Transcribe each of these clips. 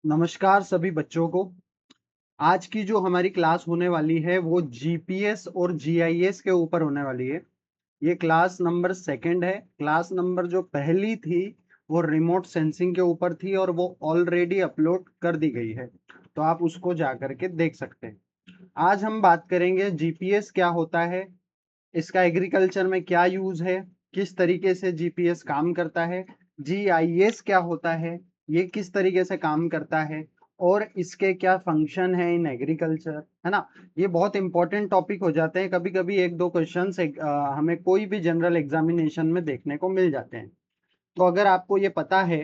नमस्कार सभी बच्चों को। आज की जो हमारी क्लास होने वाली है वो जीपीएस और जीआईएस के ऊपर होने वाली है। ये क्लास नंबर सेकंड है। क्लास नंबर जो पहली थी वो रिमोट सेंसिंग के ऊपर थी और वो ऑलरेडी अपलोड कर दी गई है, तो आप उसको जा करके देख सकते हैं। आज हम बात करेंगे जीपीएस क्या होता है, इसका एग्रीकल्चर में क्या यूज है, किस तरीके से जीपीएस काम करता है, जीआईएस क्या होता है, ये किस तरीके से काम करता है और इसके क्या फंक्शन है इन एग्रीकल्चर, है ना। ये बहुत इंपॉर्टेंट टॉपिक हो जाते हैं। कभी कभी एक दो क्वेश्चंस हमें कोई भी जनरल एग्जामिनेशन में देखने को मिल जाते हैं। तो अगर आपको ये पता है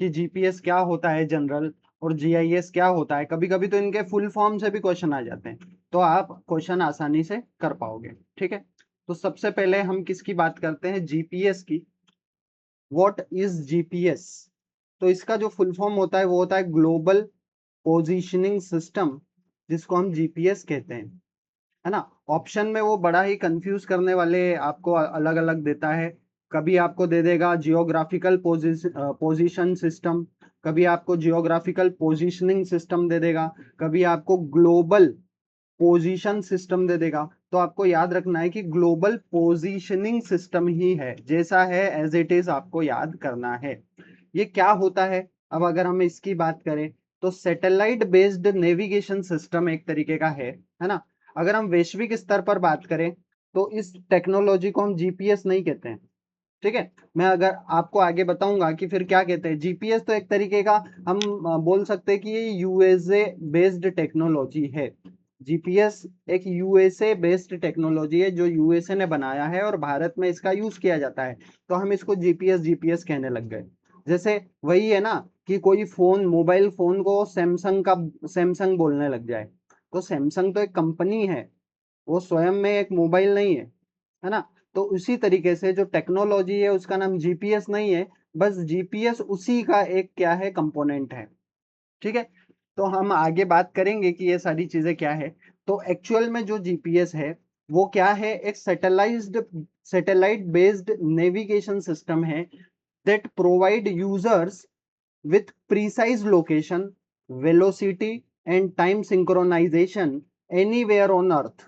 कि जीपीएस क्या होता है जनरल और जीआईएस क्या होता है, कभी कभी तो इनके फुल फॉर्म से भी क्वेश्चन आ जाते हैं, तो आप क्वेश्चन आसानी से कर पाओगे। ठीक है, तो सबसे पहले हम किसकी बात करते हैं, जीपीएस की। What is GPS? तो इसका जो फुल फॉर्म होता है वो होता है ग्लोबल पोजीशनिंग सिस्टम, जिसको हम जीपीएस कहते हैं, है ना। ऑप्शन में वो बड़ा ही कंफ्यूज करने वाले आपको अलग अलग देता है। कभी आपको दे देगा जियोग्राफिकल पोजीशन सिस्टम, कभी आपको जियोग्राफिकल पोजीशनिंग सिस्टम दे देगा, कभी आपको ग्लोबल पोजीशन सिस्टम दे देगा। तो आपको याद रखना है कि ग्लोबल पोजीशनिंग सिस्टम ही है, जैसा है एज इट इज आपको याद करना है। ये क्या होता है? अब अगर हम इसकी बात करें तो सैटेलाइट बेस्ड नेविगेशन सिस्टम एक तरीके का है ना। अगर हम वैश्विक स्तर पर बात करें तो इस टेक्नोलॉजी को हम जीपीएस नहीं कहते हैं। ठीक है, मैं अगर आपको आगे बताऊंगा कि फिर क्या कहते हैं। जीपीएस तो एक तरीके का हम बोल सकते हैं कि ये यूएसए बेस्ड टेक्नोलॉजी है। जीपीएस एक यूएसए बेस्ड टेक्नोलॉजी है जो यूएसए ने बनाया है और भारत में इसका यूज किया जाता है, तो हम इसको जीपीएस जीपीएस कहने लग गए। जैसे वही है ना कि कोई फोन, मोबाइल फोन को सैमसंग का सैमसंग बोलने लग जाए, तो सैमसंग तो एक कंपनी है, वो स्वयं में एक मोबाइल नहीं है ना। तो उसी तरीके से जो टेक्नोलॉजी है उसका नाम जीपीएस नहीं है, बस जीपीएस उसी का एक क्या है, कंपोनेंट है। ठीक है, तो हम आगे बात करेंगे कि ये सारी चीजें क्या है। तो एक्चुअल में जो जीपीएस है वो क्या है, एक सैटेलाइट बेस्ड नेविगेशन सिस्टम है that provide users with precise location, velocity and time synchronization anywhere on earth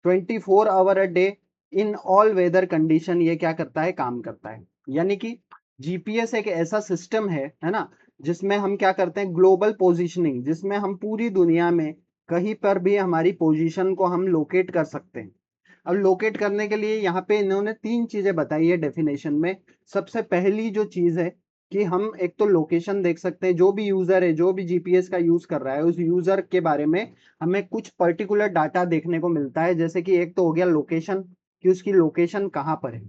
24 hour a day in all weather condition. ये क्या करता है, काम करता है। यानी कि जीपीएस एक ऐसा सिस्टम है ना, जिसमें हम क्या करते हैं, ग्लोबल पोजीशनिंग, जिसमें हम पूरी दुनिया में कहीं पर भी हमारी पोजीशन को हम लोकेट कर सकते हैं। अब लोकेट करने के लिए यहाँ पे इन्होंने तीन चीजें बताई है डेफिनेशन में। सबसे पहली जो चीज है कि हम एक तो लोकेशन देख सकते हैं, जो भी यूजर है, जो भी जीपीएस का यूज कर रहा है, उस यूजर के बारे में हमें कुछ पर्टिकुलर डाटा देखने को मिलता है। जैसे कि एक तो हो गया लोकेशन, कि उसकी लोकेशन कहाँ पर है।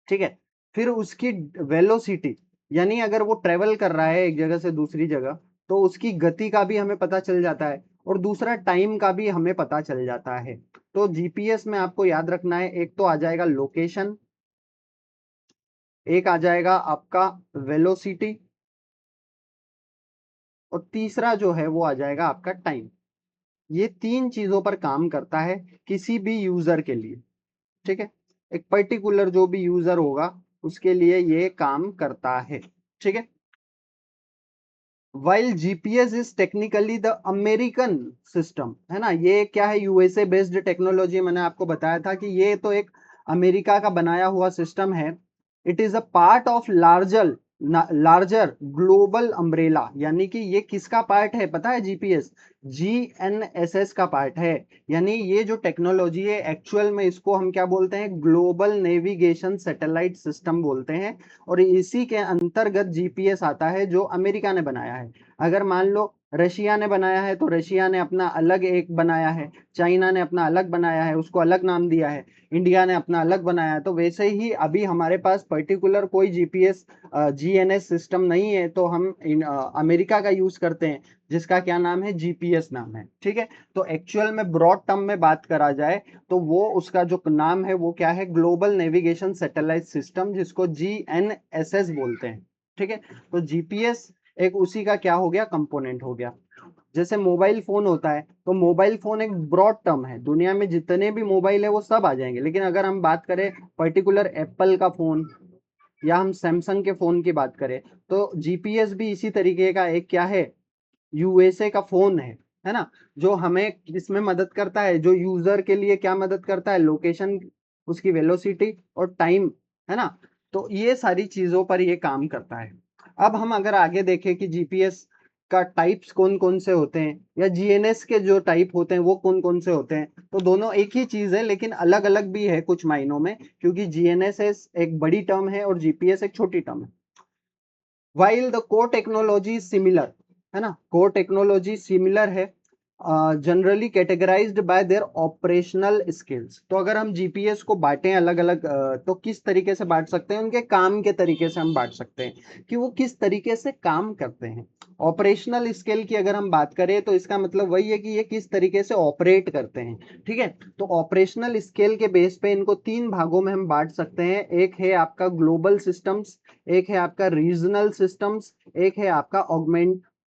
ठीक है, फिर उसकी वेलोसिटी, यानी अगर वो ट्रेवल कर रहा है एक जगह से दूसरी जगह, तो उसकी गति का भी हमें पता चल जाता है। और दूसरा टाइम का भी हमें पता चल जाता है। तो जीपीएस में आपको याद रखना है, एक तो आ जाएगा लोकेशन, एक आ जाएगा आपका वेलोसिटी, और तीसरा जो है वो आ जाएगा आपका टाइम। ये तीन चीजों पर काम करता है किसी भी यूजर के लिए। ठीक है, एक पर्टिकुलर जो भी यूजर होगा उसके लिए ये काम करता है। ठीक है, while GPS is technically the American system, है ना। ये क्या है, यूएसए बेस्ड टेक्नोलॉजी। मैंने आपको बताया था कि ये तो एक अमेरिका का बनाया हुआ सिस्टम है। It is a part of larger global umbrella. यानी कि ये किसका पार्ट है पता है, जीपीएस जीएनएसएस का पार्ट है। यानी ये जो टेक्नोलॉजी है एक्चुअल में इसको हम क्या बोलते हैं, ग्लोबल नेविगेशन सैटेलाइट सिस्टम बोलते हैं। और इसी के अंतर्गत जीपीएस आता है जो अमेरिका ने बनाया है। अगर मान लो रशिया ने बनाया है तो रशिया ने अपना अलग एक बनाया है, चाइना ने अपना अलग बनाया है, उसको अलग नाम दिया है, इंडिया ने अपना अलग बनाया है। तो वैसे ही अभी हमारे पास पर्टिकुलर कोई जीपीएस जीएनएस सिस्टम नहीं है, तो हम अमेरिका का यूज करते हैं, जिसका क्या नाम है, जीपीएस नाम है। ठीक है, तो एक्चुअल में ब्रॉड टर्म में बात करा जाए तो वो उसका जो नाम है वो क्या है, ग्लोबल नेविगेशन सैटेलाइट सिस्टम, जिसको जीएनएसएस बोलते हैं। ठीक है, तो जीपीएस एक उसी का क्या हो गया, कंपोनेंट हो गया। जैसे मोबाइल फोन होता है, तो मोबाइल फोन एक ब्रॉड टर्म है, दुनिया में जितने भी मोबाइल है वो सब आ जाएंगे। लेकिन अगर हम बात करें पर्टिकुलर एप्पल का फोन, या हम सैमसंग के फोन की बात करें, तो जीपीएस भी इसी तरीके का एक क्या है, यूएसए का फोन है ना, जो हमें इसमें मदद करता है, जो यूजर के लिए क्या मदद करता है, लोकेशन, उसकी वेलोसिटी और टाइम, है ना। तो ये सारी चीजों पर ये काम करता है। अब हम अगर आगे देखें कि जीपीएस का टाइप्स कौन कौन से होते हैं, या जीएनएस के जो टाइप होते हैं वो कौन कौन से होते हैं, तो दोनों एक ही चीज है लेकिन अलग अलग भी है कुछ मायनों में, क्योंकि जीएनएस एक बड़ी टर्म है और जीपीएस एक छोटी टर्म है। While the core technology similar, है ना, कोर टेक्नोलॉजी सिमिलर है, generally categorised bye there operational skills. तो अगर हम जीपीएस को बांटें अलग अलग, तो किस तरीके से बांट सकते हैं, उनके काम के तरीके से हम बांट सकते हैं कि वो किस तरीके से काम करते हैं। ऑपरेशनल स्किल की अगर हम बात करें तो इसका मतलब वही है कि ये किस तरीके से ऑपरेट करते हैं, ठीक है। तो ऑपरेशनल स्केल के बेस पे इनको तीन भागों में हम बांट सकते हैं। एक है आपका ग्लोबल सिस्टम्स, एक है आपका रीजनल सिस्टम्स, एक है आपका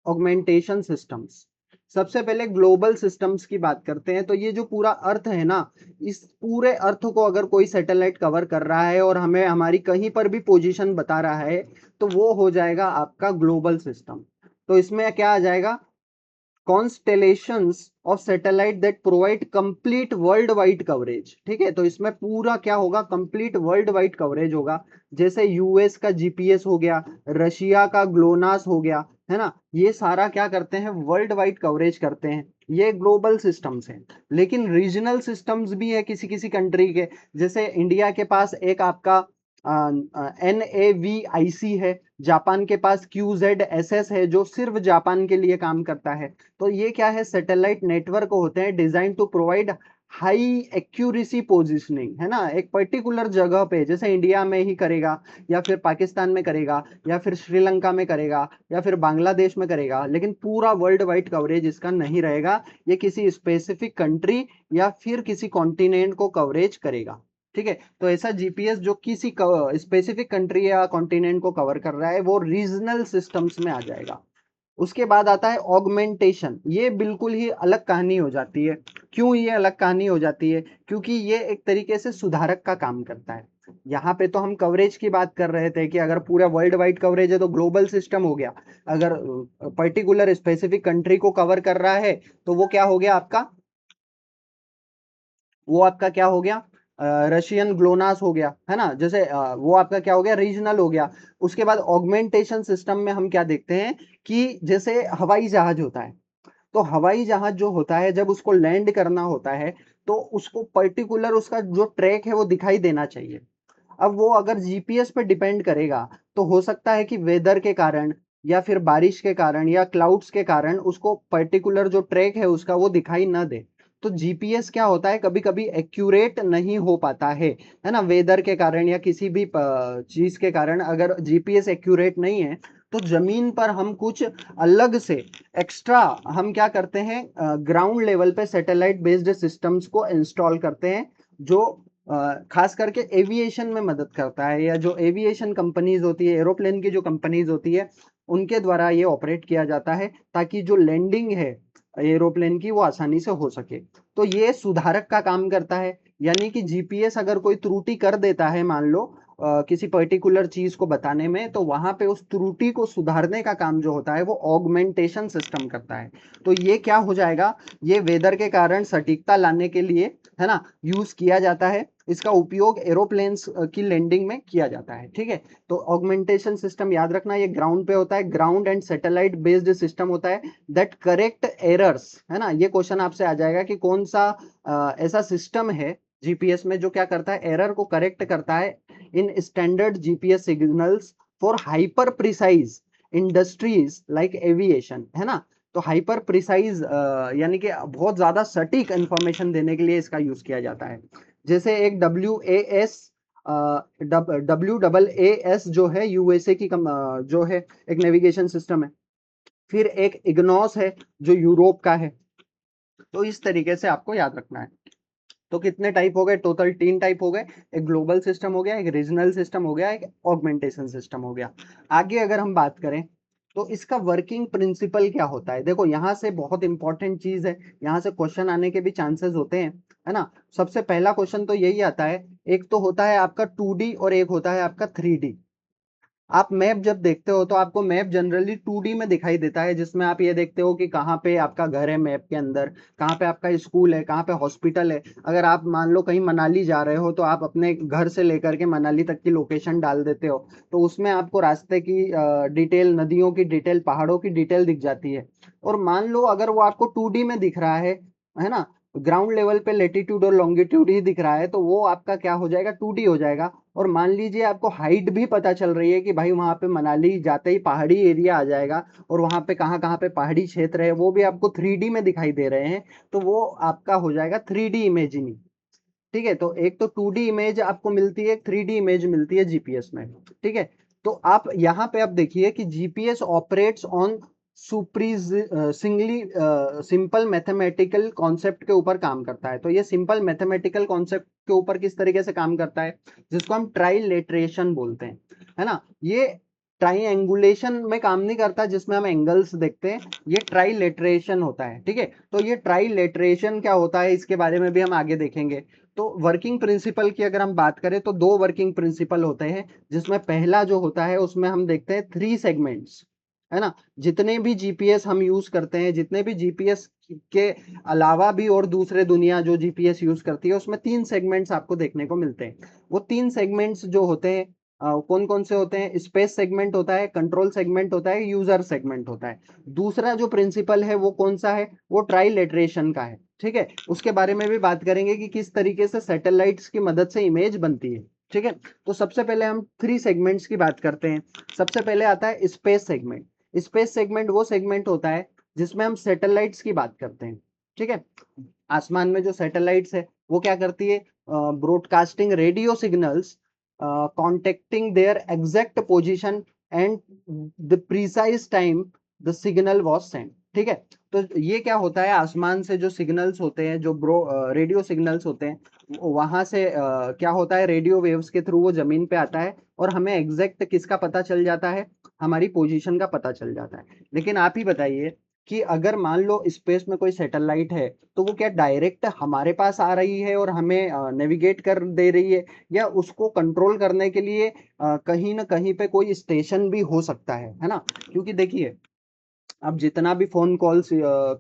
ऑगमेंटेशन सिस्टम्स। सबसे पहले ग्लोबल सिस्टम्स की बात करते हैं। तो ये जो पूरा अर्थ है ना, इस पूरे अर्थ को अगर कोई सैटेलाइट कवर कर रहा है और हमें हमारी कहीं पर भी पोजीशन बता रहा है, तो वो हो जाएगा आपका ग्लोबल सिस्टम। तो इसमें क्या आ जाएगा, constellations of satellite that provide complete world wide coverage, ठीक है। तो इसमें पूरा क्या होगा, कंप्लीट वर्ल्ड वाइड कवरेज होगा। जैसे यूएस का जीपीएस हो गया, रशिया का ग्लोनास हो गया, है ना, ये सारा क्या करते हैं, वर्ल्ड वाइड कवरेज करते हैं। ये ग्लोबल सिस्टम्स हैं। लेकिन रीजनल सिस्टम्स भी है किसी किसी कंट्री के। जैसे इंडिया के पास एक आपका NAVIC है, जापान के पास QZSS है जो सिर्फ जापान के लिए काम करता है। तो ये क्या है, सैटेलाइट नेटवर्क होते हैं design to provide high accuracy positioning, है ना, एक पर्टिकुलर जगह पे, जैसे इंडिया में ही करेगा, या फिर पाकिस्तान में करेगा, या फिर श्रीलंका में करेगा, या फिर बांग्लादेश में करेगा, लेकिन पूरा वर्ल्ड वाइड कवरेज इसका नहीं रहेगा। ये किसी स्पेसिफिक कंट्री या फिर किसी कॉन्टिनेंट को कवरेज करेगा, ठीक है। तो ऐसा जीपीएस जो किसी स्पेसिफिक कंट्री या कॉन्टिनेंट को कवर कर रहा है वो रीजनल सिस्टम्स में आ जाएगा। उसके बाद आता है ऑगमेंटेशन। ये बिल्कुल ही अलग कहानी हो जाती है। क्यों ये अलग कहानी हो जाती है, क्योंकि ये एक तरीके से सुधारक का काम करता है। यहाँ पे तो हम कवरेज की बात कर रहे थे कि अगर पूरा वर्ल्ड वाइड कवरेज है तो ग्लोबल सिस्टम हो गया। अगर पर्टिकुलर स्पेसिफिक कंट्री को कवर कर रहा है तो वो क्या हो गया आपका, वो आपका क्या हो गया, रशियन ग्लोनास हो गया, है ना। जैसे वो आपका क्या हो गया, रीजनल हो गया। उसके बाद ऑगमेंटेशन सिस्टम में हम क्या देखते हैं कि जैसे हवाई जहाज होता है, तो हवाई जहाज जो होता है जब उसको लैंड करना होता है तो उसको पर्टिकुलर उसका जो ट्रैक है वो दिखाई देना चाहिए। अब वो अगर जीपीएस पे डिपेंड करेगा तो हो सकता है कि वेदर के कारण या फिर बारिश के कारण या क्लाउड्स के कारण उसको पर्टिकुलर जो ट्रैक है उसका वो दिखाई ना दे। तो जीपीएस क्या होता है, कभी कभी एक्यूरेट नहीं हो पाता है ना, वेदर के कारण या किसी भी चीज के कारण अगर जीपीएस एक्यूरेट नहीं है तो जमीन पर हम कुछ अलग से एक्स्ट्रा हम क्या करते हैं, ग्राउंड लेवल पे सैटेलाइट बेस्ड सिस्टम्स को इंस्टॉल करते हैं, जो खास करके एविएशन में मदद करता है, या जो एविएशन कंपनीज होती है, एरोप्लेन की जो कंपनीज होती है, उनके द्वारा ये ऑपरेट किया जाता है ताकि जो लैंडिंग है एरोप्लेन की वो आसानी से हो सके। तो ये सुधारक का काम करता है। यानी कि जीपीएस अगर कोई त्रुटि कर देता है, मान लो किसी पर्टिकुलर चीज को बताने में, तो वहां पे उस त्रुटि को सुधारने का काम जो होता है वो ऑगमेंटेशन सिस्टम करता है। तो ये क्या हो जाएगा, ये वेदर के कारण सटीकता लाने के लिए, है ना, यूज किया जाता है। इसका उपयोग एरोप्लेन्स की लैंडिंग में किया जाता है, ठीक है। तो ऑगमेंटेशन सिस्टम याद रखना, ये ग्राउंड पे होता है, ground and satellite based system होता है दैट करेक्ट एरर्स, है ना। ये क्वेश्चन आपसे आ जाएगा कि कौन सा ऐसा सिस्टम है जीपीएस में जो क्या करता है, एरर को करेक्ट करता है in standard GPS signals for hyper precise industries like aviation, है ना। तो हाइपर प्रिसाइज यानी कि बहुत ज्यादा सटीक इंफॉर्मेशन देने के लिए इसका यूज किया जाता है। जैसे एक WAS जो है यूएसए की जो है एक नेविगेशन सिस्टम है। फिर एक इग्नोस है जो यूरोप का है। तो इस तरीके से आपको याद रखना है। तो कितने टाइप हो गए, टोटल 3 टाइप हो गए। एक ग्लोबल सिस्टम हो गया, एक रीजनल सिस्टम हो गया, एक ऑगमेंटेशन सिस्टम हो गया। आगे अगर हम बात करें तो इसका वर्किंग प्रिंसिपल क्या होता है, देखो यहाँ से बहुत इंपॉर्टेंट चीज है, यहाँ से क्वेश्चन आने के भी चांसेस होते हैं, है ना। सबसे पहला क्वेश्चन तो यही आता है, एक तो होता है आपका 2D और एक होता है आपका 3D। आप मैप जब देखते हो तो आपको मैप जनरली 2D में दिखाई देता है, जिसमें आप ये देखते हो कि कहाँ पे आपका घर है मैप के अंदर, कहाँ पे आपका स्कूल है, कहाँ पे हॉस्पिटल है। अगर आप मान लो कहीं मनाली जा रहे हो तो आप अपने घर से लेकर के मनाली तक की लोकेशन डाल देते हो, तो उसमें आपको रास्ते की डिटेल, नदियों की डिटेल, पहाड़ों की डिटेल दिख जाती है। और मान लो अगर वो आपको 2D में दिख रहा है ना, ग्राउंड लेवल पे लेटीट्यूड और लॉन्गिट्यूड ही दिख रहा है, तो वो आपका क्या हो जाएगा, 2D हो जाएगा। और मान लीजिए आपको हाइट भी पता चल रही है कि भाई वहां पे मनाली जाते ही पहाड़ी एरिया आ जाएगा, और वहां पे कहाँ कहाँ पे पहाड़ी क्षेत्र है वो भी आपको 3D में दिखाई दे रहे हैं, तो वो आपका हो जाएगा 3D इमेजिंग। ठीक है, तो एक तो 2D इमेज आपको मिलती है, एक 3D इमेज मिलती है जीपीएस में। ठीक है, तो आप यहाँ पे आप देखिए कि GPS operates on surprisingly simple mathematical concept के ऊपर काम करता है। तो ये सिंपल मैथमेटिकल कॉन्सेप्ट के ऊपर किस तरीके से काम करता है, जिसको हम ट्राइलेटरेशन बोलते हैं, है ना। ये ट्राइएंगुलेशन में काम नहीं करता जिसमें हम एंगल्स देखते हैं, ये ट्राइलेटरेशन होता है। ठीक है, तो ये ट्राइलेटरेशन क्या होता है इसके बारे में भी हम आगे देखेंगे। तो वर्किंग प्रिंसिपल की अगर हम बात करें तो दो वर्किंग प्रिंसिपल होते हैं, जिसमें पहला जो होता है उसमें हम देखते हैं 3 सेगमेंट्स, है ना। जितने भी जीपीएस हम यूज करते हैं, जितने भी जीपीएस के अलावा भी और दूसरे दुनिया जो जीपीएस यूज करती है, उसमें 3 सेगमेंट्स आपको देखने को मिलते हैं। वो 3 सेगमेंट्स जो होते हैं कौन कौन से होते हैं, स्पेस सेगमेंट होता है, कंट्रोल सेगमेंट होता है, यूजर सेगमेंट होता है। दूसरा जो प्रिंसिपल है वो कौन सा है, वो ट्राइलेटरेशन का है। ठीक है, उसके बारे में भी बात करेंगे कि किस तरीके से सैटेलाइट्स की मदद से इमेज बनती है। ठीक है, तो सबसे पहले हम 3 सेगमेंट्स की बात करते हैं। सबसे पहले आता है स्पेस सेगमेंट। स्पेस सेगमेंट वो सेगमेंट होता है जिसमें हम सैटेलाइट्स की बात करते हैं। ठीक है, आसमान में जो सैटेलाइट्स है वो क्या करती है, broadcasting radio signals contacting their exact position and the precise time the signal was sent. ठीक है, तो ये क्या होता है, आसमान से जो सिग्नल्स होते हैं, जो रेडियो सिग्नल्स होते हैं, वहां से क्या होता है, रेडियो वेव्स के थ्रू वो जमीन पे आता है और हमें एग्जैक्ट किसका पता चल जाता है, हमारी पोजीशन का पता चल जाता है। लेकिन आप ही बताइए कि अगर मान लो स्पेस में कोई सैटेलाइट है, तो वो क्या डायरेक्ट हमारे पास आ रही है और हमें नेविगेट कर दे रही है, या उसको कंट्रोल करने के लिए कहीं ना कहीं पे कोई स्टेशन भी हो सकता है ना। क्योंकि देखिए, आप जितना भी फोन कॉल्स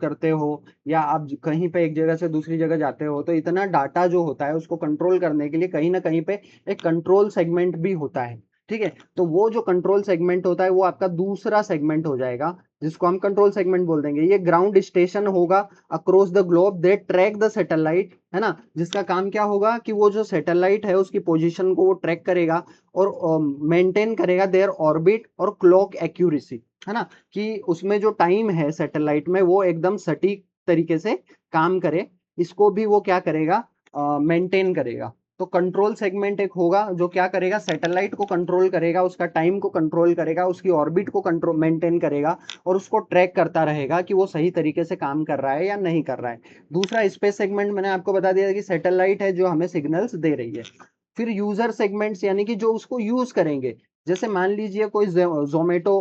करते हो, या आप कहीं पे एक जगह से दूसरी जगह जाते हो, तो इतना डाटा जो होता है उसको कंट्रोल करने के लिए कहीं ना कहीं पे एक कंट्रोल सेगमेंट भी होता है। ठीक है, तो वो जो कंट्रोल सेगमेंट होता है वो आपका दूसरा सेगमेंट हो जाएगा, जिसको हम कंट्रोल सेगमेंट बोल देंगे। ये ग्राउंड स्टेशन होगा across the globe, they track the satellite, है ना, जिसका काम क्या होगा कि वो जो सैटेलाइट है उसकी पोजीशन को वो ट्रैक करेगा और मेंटेन करेगा देयर ऑर्बिट और क्लॉक एक्यूरेसी, है ना, कि उसमें जो टाइम है सैटेलाइट में वो एकदम सटीक तरीके से काम करे, इसको भी वो क्या करेगा, मेंटेन करेगा। तो कंट्रोल सेगमेंट एक होगा जो क्या करेगा, सैटेलाइट को कंट्रोल करेगा, उसका टाइम को कंट्रोल करेगा, उसकी ऑर्बिट को कंट्रोल मेंटेन करेगा, और उसको ट्रैक करता रहेगा कि वो सही तरीके से काम कर रहा है या नहीं कर रहा है। दूसरा स्पेस सेगमेंट मैंने आपको बता दिया कि सैटेलाइट है जो हमें सिग्नल्स दे रही है। फिर यूजर सेगमेंट्स यानी कि जो उसको यूज करेंगे, जैसे मान लीजिए कोई जोमेटो,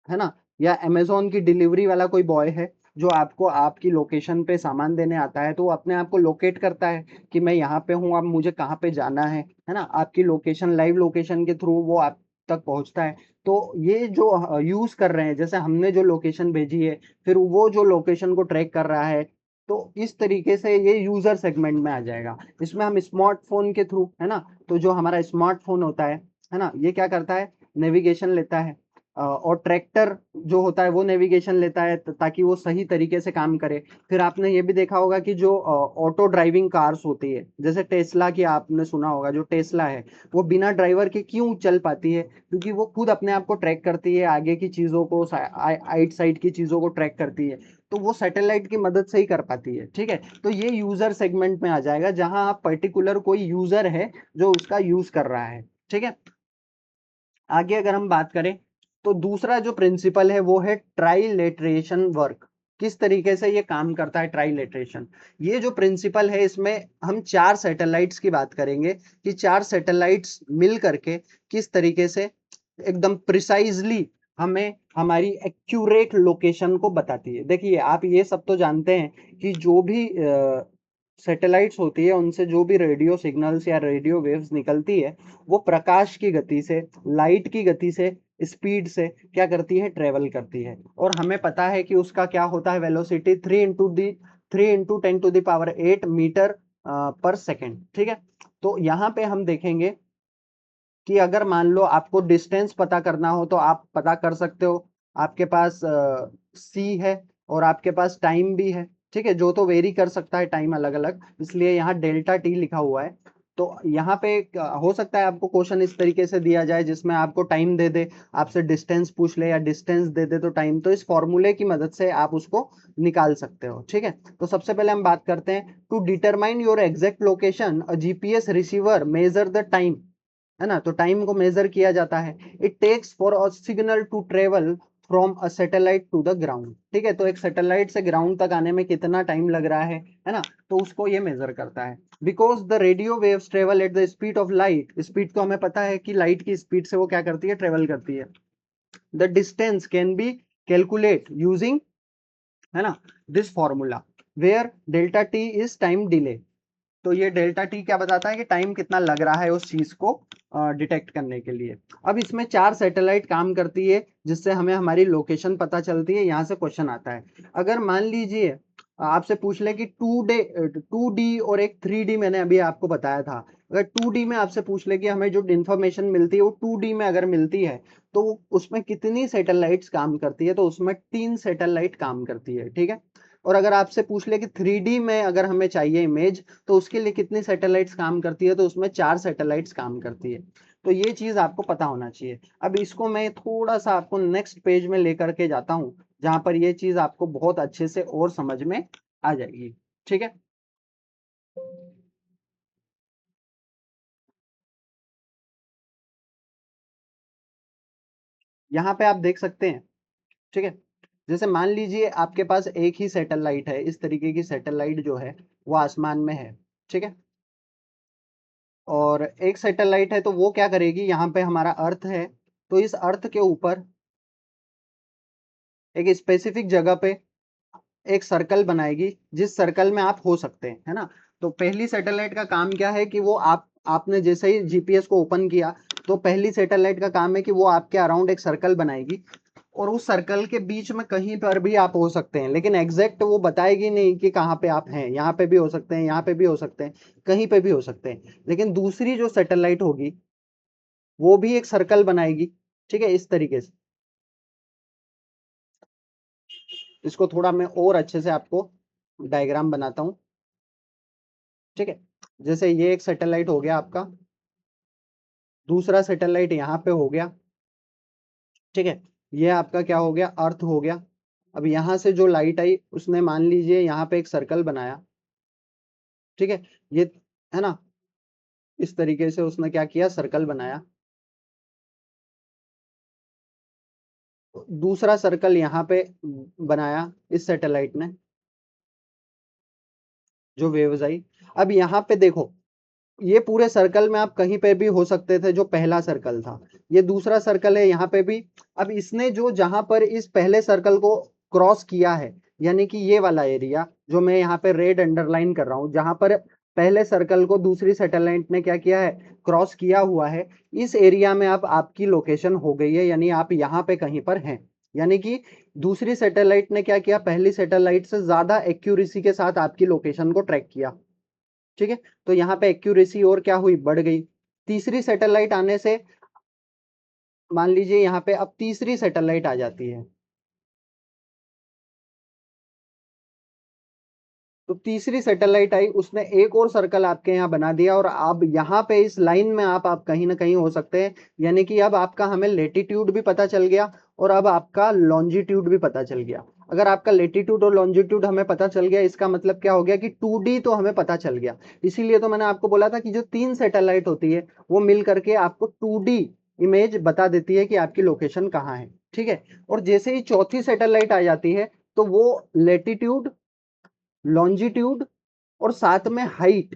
है ना, या अमेजोन की डिलीवरी वाला कोई बॉय है जो आपको आपकी लोकेशन पे सामान देने आता है, तो वो अपने आप को लोकेट करता है कि मैं यहाँ पे हूँ, अब मुझे कहाँ पे जाना है ना, आपकी लोकेशन, लाइव लोकेशन के थ्रू वो आप तक पहुंचता है। तो ये जो यूज कर रहे हैं, जैसे हमने जो लोकेशन भेजी है, फिर वो जो लोकेशन को ट्रैक कर रहा है, तो इस तरीके से ये यूजर सेगमेंट में आ जाएगा। इसमें हम स्मार्टफोन के थ्रू, है ना, तो जो हमारा स्मार्टफोन होता है ना, ये क्या करता है, नेविगेशन लेता है, और ट्रैक्टर जो होता है वो नेविगेशन लेता है ताकि वो सही तरीके से काम करे। फिर आपने ये भी देखा होगा कि जो ऑटो ड्राइविंग कार्स होती है, जैसे टेस्ला की आपने सुना होगा, जो टेस्ला है वो बिना ड्राइवर के क्यों चल पाती है, क्योंकि वो खुद अपने आप को ट्रैक करती है, आगे की चीजों को, आइट साइड की चीजों को ट्रैक करती है, तो वो सैटेलाइट की मदद से ही कर पाती है। ठीक है, तो ये यूजर सेगमेंट में आ जाएगा, जहां आप पर्टिकुलर कोई यूजर है जो उसका यूज कर रहा है। ठीक है, आगे अगर हम बात करें तो दूसरा जो प्रिंसिपल है वो है ट्राइलेटरेशन वर्क। किस तरीके से ये काम करता है ट्राइलेटरेशन, ये जो प्रिंसिपल है इसमें हम 4 सैटेलाइट्स की बात करेंगे कि 4 सैटेलाइट्स मिल करके किस तरीके से एकदम प्रिसाइजली हमें हमारी एक्यूरेट लोकेशन को बताती है। देखिए, आप ये सब तो जानते हैं कि जो भी सैटेलाइट्स होती है उनसे जो भी रेडियो सिग्नल्स या रेडियो वेव्स निकलती है, वो प्रकाश की गति से, लाइट की गति से स्पीड से क्या करती है, ट्रेवल करती है। और हमें पता है कि उसका क्या होता है, वेलोसिटी 3 × 10⁸ मीटर पर सेकेंड। ठीक है, तो यहाँ पे हम देखेंगे कि अगर मान लो आपको डिस्टेंस पता करना हो तो आप पता कर सकते हो। आपके पास सी है और आपके पास टाइम भी है। ठीक है, जो तो वेरी कर सकता है टाइम अलग अलग, इसलिए यहाँ डेल्टा टी लिखा हुआ है। तो यहाँ पे हो सकता है आपको क्वेश्चन इस तरीके से दिया जाए जिसमें आपको टाइम दे दे, आपसे डिस्टेंस पूछ ले, या डिस्टेंस दे दे तो टाइम। तो इस फॉर्मूले की मदद से आप उसको निकाल सकते हो। ठीक है, तो सबसे पहले हम बात करते हैं, to determine your exact location a GPS receiver measure the time, है ना। तो टाइम को मेजर किया जाता है। It takes for a signal to travel from a satellite to the ground. ठीक है, तो एक सैटेलाइट से ग्राउंड तक आने में कितना टाइम लग रहा है ना, तो उसको ये मेजर करता है। Because the radio waves travel at the speed of light, speed तो हमें पता है कि लाइट की स्पीड से वो क्या करती है, ट्रेवल करती है। The distance can be calculate using, है ना, this formula where delta T is time delay. तो ये डेल्टा टी क्या बताता है कि टाइम कितना लग रहा है उस चीज को डिटेक्ट करने के लिए। अब इसमें 4 सैटेलाइट काम करती है जिससे हमें हमारी लोकेशन पता चलती है। यहाँ से क्वेश्चन आता है, अगर मान लीजिए आपसे पूछ ले कि 2D और एक 3D, मैंने अभी आपको बताया था, अगर 2D में आपसे पूछ ले कि हमें जो इन्फॉर्मेशन मिलती है वो 2D में अगर मिलती है तो उसमें कितनी सैटेलाइट्स काम करती है, तो उसमें 3 सैटेलाइट काम करती है। ठीक है, और अगर आपसे पूछ ले कि 3D में अगर हमें चाहिए इमेज तो उसके लिए कितनी सैटेलाइट्स काम करती है, तो उसमें 4 सैटेलाइट्स काम करती है। तो ये चीज आपको पता होना चाहिए। अब इसको मैं थोड़ा सा आपको नेक्स्ट पेज में लेकर के जाता हूँ जहां पर ये चीज आपको बहुत अच्छे से और समझ में आ जाएगी। ठीक है, यहाँ पे आप देख सकते हैं। ठीक है, जैसे मान लीजिए आपके पास एक ही सैटेलाइट है, इस तरीके की सैटेलाइट जो है वो आसमान में है। ठीक है, और एक सैटेलाइट है तो वो क्या करेगी, यहाँ पे हमारा अर्थ है, तो इस अर्थ के ऊपर एक स्पेसिफिक जगह पे एक सर्कल बनाएगी जिस सर्कल में आप हो सकते हैं, है ना। तो पहली सैटेलाइट का काम क्या है कि वो आपने जैसे ही जीपीएस को ओपन किया तो पहली सैटेलाइट का काम है कि वो आपके अराउंड एक सर्कल बनाएगी, और उस सर्कल के बीच में कहीं पर भी आप हो सकते हैं, लेकिन एग्जैक्ट वो बताएगी नहीं कि कहाँ पे आप हैं। यहाँ पे भी हो सकते हैं, यहाँ पे भी हो सकते हैं, कहीं पे भी हो सकते हैं। लेकिन दूसरी जो सैटेलाइट होगी वो भी एक सर्कल बनाएगी। ठीक है, इस तरीके से। इसको थोड़ा मैं और अच्छे से आपको डायग्राम बनाता हूँ। ठीक है, जैसे ये एक सैटेलाइट हो गया आपका, दूसरा सैटेलाइट यहाँ पे हो गया। ठीक है, ये आपका क्या हो गया, अर्थ हो गया। अब यहाँ से जो लाइट आई उसने मान लीजिए यहाँ पे एक सर्कल बनाया। ठीक है, ये, है ना, इस तरीके से उसने क्या किया, सर्कल बनाया। दूसरा सर्कल यहाँ पे बनाया इस सैटेलाइट ने, जो वेव्स आई। अब यहाँ पे देखो, ये पूरे सर्कल में आप कहीं पे भी हो सकते थे, जो पहला सर्कल था। ये दूसरा सर्कल है, यहाँ पे भी। अब इसने जो जहां पर इस पहले सर्कल को क्रॉस किया है, यानी कि ये वाला एरिया जो मैं यहाँ पे रेड अंडरलाइन कर रहा हूँ, जहां पर पहले सर्कल को दूसरी सैटेलाइट ने क्या किया है, क्रॉस किया हुआ है, इस एरिया में अब आपकी लोकेशन हो गई है, यानी आप यहाँ पे कहीं पर हैं। यानी कि दूसरी सैटेलाइट ने क्या किया, पहली सैटेलाइट से ज्यादा एक्यूरेसी के साथ आपकी लोकेशन को ट्रैक किया। ठीक है, तो यहाँ पे एक्यूरेसी और क्या हुई, बढ़ गई। तीसरी सैटेलाइट आने से मान लीजिए यहाँ पे अब तीसरी सैटेलाइट आ जाती है, तो तीसरी सैटेलाइट आई, उसने एक और सर्कल आपके यहाँ बना दिया, और अब यहाँ पे इस लाइन में आप कहीं ना कहीं हो सकते हैं। यानी कि अब आपका हमें लेटीट्यूड भी पता चल गया और अब आपका लॉन्जिट्यूड भी पता चल गया। अगर आपका लेटीट्यूड और लॉन्जिट्यूड हमें पता चल गया, इसका मतलब क्या हो गया कि 2D तो हमें पता चल गया। इसीलिए तो मैंने आपको बोला था कि जो 3 सैटेलाइट होती है वो मिल करके आपको 2D इमेज बता देती है कि आपकी लोकेशन कहाँ है। ठीक है, और जैसे ही चौथी सैटेलाइट आ जाती है तो वो लेटीट्यूड, लॉन्जिट्यूड और साथ में हाइट,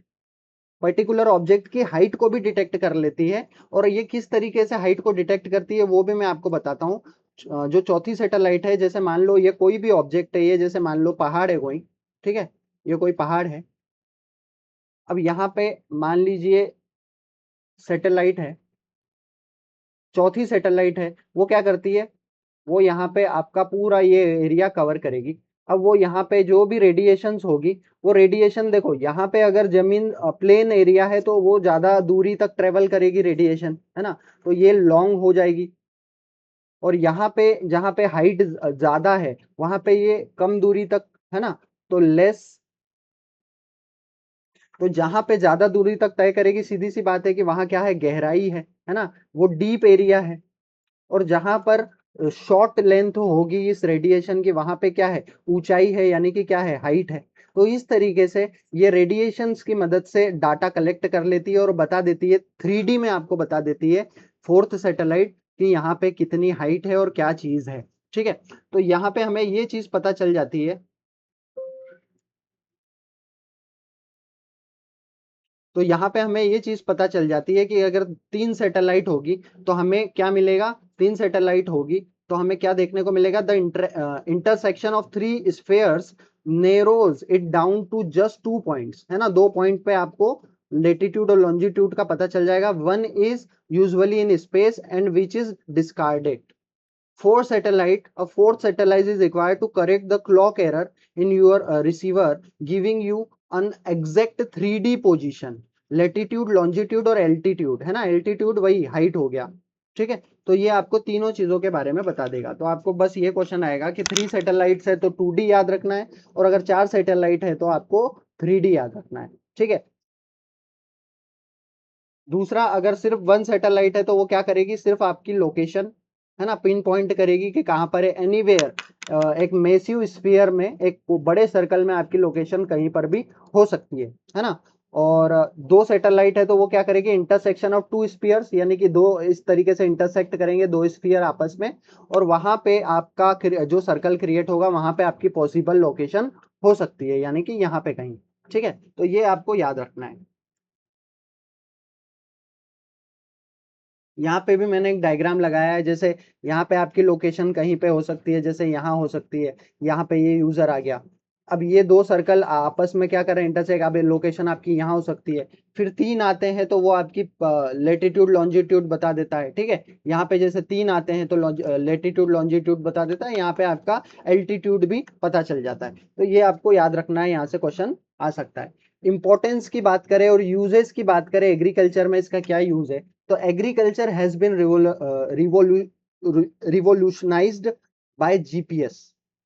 पर्टिकुलर ऑब्जेक्ट की हाइट को भी डिटेक्ट कर लेती है। और ये किस तरीके से हाइट को डिटेक्ट करती है वो भी मैं आपको बताता हूँ। जो चौथी सैटेलाइट है, जैसे मान लो ये कोई भी ऑब्जेक्ट है, ये जैसे मान लो पहाड़ है कोई। ठीक है, ये कोई पहाड़ है। अब यहाँ पे मान लीजिए सैटेलाइट है। चौथी सैटेलाइट है वो क्या करती है, वो यहाँ पे आपका पूरा ये एरिया कवर करेगी। अब वो यहाँ पे जो भी रेडिएशंस होगी, वो रेडिएशन देखो यहाँ पे अगर जमीन प्लेन एरिया है तो वो ज्यादा दूरी तक ट्रेवल करेगी रेडिएशन, है ना, तो ये लॉन्ग हो जाएगी। और यहाँ पे जहाँ पे हाइट ज्यादा है वहां पे ये कम दूरी तक, है ना, तो लेस। तो जहां पे ज्यादा दूरी तक तय करेगी, सीधी सी बात है कि वहां क्या है, गहराई है ना, वो डीप एरिया है। और जहां पर शॉर्ट लेंथ होगी इस रेडिएशन की, वहां पे क्या है, ऊंचाई है, यानी कि क्या है, हाइट है। तो इस तरीके से ये रेडिएशंस की मदद से डाटा कलेक्ट कर लेती है और बता देती है, 3D में आपको बता देती है फोर्थ सैटेलाइट कि यहाँ पे कितनी हाइट है और क्या चीज है। ठीक है, तो यहाँ पे हमें ये चीज पता चल जाती है। तो यहाँ पे हमें ये चीज पता चल जाती है कि अगर 3 सैटेलाइट होगी तो हमें क्या मिलेगा, 3 सैटेलाइट होगी तो हमें क्या देखने को मिलेगा, the intersection of 3 spheres narrows it down to just 2 points, है ना, 2 पॉइंट पे आपको लेटीट्यूड और लॉन्जिट्यूड का पता चल जाएगा। One is usually in space and which is discarded. A fourth satellite is required to correct the clock error in your receiver, giving you an exact 3D position, latitude, longitude और altitude, है ना, altitude वही height हो गया। ठीक है, तो ये आपको तीनों चीजों के बारे में बता देगा। तो आपको बस ये क्वेश्चन आएगा कि 3 सैटेलाइट्स है तो 2D याद रखना है, और अगर 4 सैटेलाइट है तो आपको 3D याद रखना है। ठीक है, दूसरा, अगर सिर्फ 1 सैटेलाइट है तो वो क्या करेगी, सिर्फ आपकी लोकेशन, है ना, पिन पॉइंट करेगी कि कहां पर है, एनीवेयर। एक मेसिव स्फीयर में, एक बड़े सर्कल में आपकी लोकेशन कहीं पर भी हो सकती है ना। और 2 सैटेलाइट है तो वो क्या करेगी, इंटरसेक्शन ऑफ 2 स्फीयर्स, यानी कि दो इस तरीके से इंटरसेक्ट करेंगे 2 स्फीयर आपस में, और वहां पे आपका जो सर्कल क्रिएट होगा वहां पे आपकी पॉसिबल लोकेशन हो सकती है, यानी कि यहाँ पे कहीं। ठीक है, तो ये आपको याद रखना है। यहाँ पे भी मैंने एक डायग्राम लगाया है, जैसे यहाँ पे आपकी लोकेशन कहीं पे हो सकती है, जैसे यहाँ हो सकती है, यहाँ पे ये यूजर आ गया। अब ये 2 सर्कल आपस में क्या कर रहे हैं, इंटरसेक्ट, अब लोकेशन आपकी यहाँ हो सकती है। फिर 3 आते हैं तो वो आपकी लेटीट्यूड लॉन्जिट्यूड बता देता है। ठीक है, यहाँ पे जैसे 3 आते हैं तो लेटीट्यूड लॉन्जिट्यूड बता देता है, यहाँ पे आपका एल्टीट्यूड भी पता चल जाता है। तो ये आपको याद रखना है, यहाँ से क्वेश्चन आ सकता है। इंपॉर्टेंस की बात करें और यूजेस की बात करें, एग्रीकल्चर में इसका क्या यूज है, तो agriculture has been revolutionised by GPS,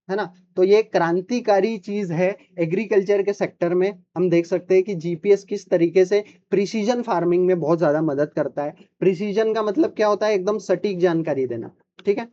है ना। तो ये क्रांतिकारी चीज है एग्रीकल्चर के सेक्टर में। हम देख सकते हैं कि जीपीएस किस तरीके से प्रिसीजन फार्मिंग में बहुत ज्यादा मदद करता है। प्रिसीजन का मतलब क्या होता है, एकदम सटीक जानकारी देना। ठीक है,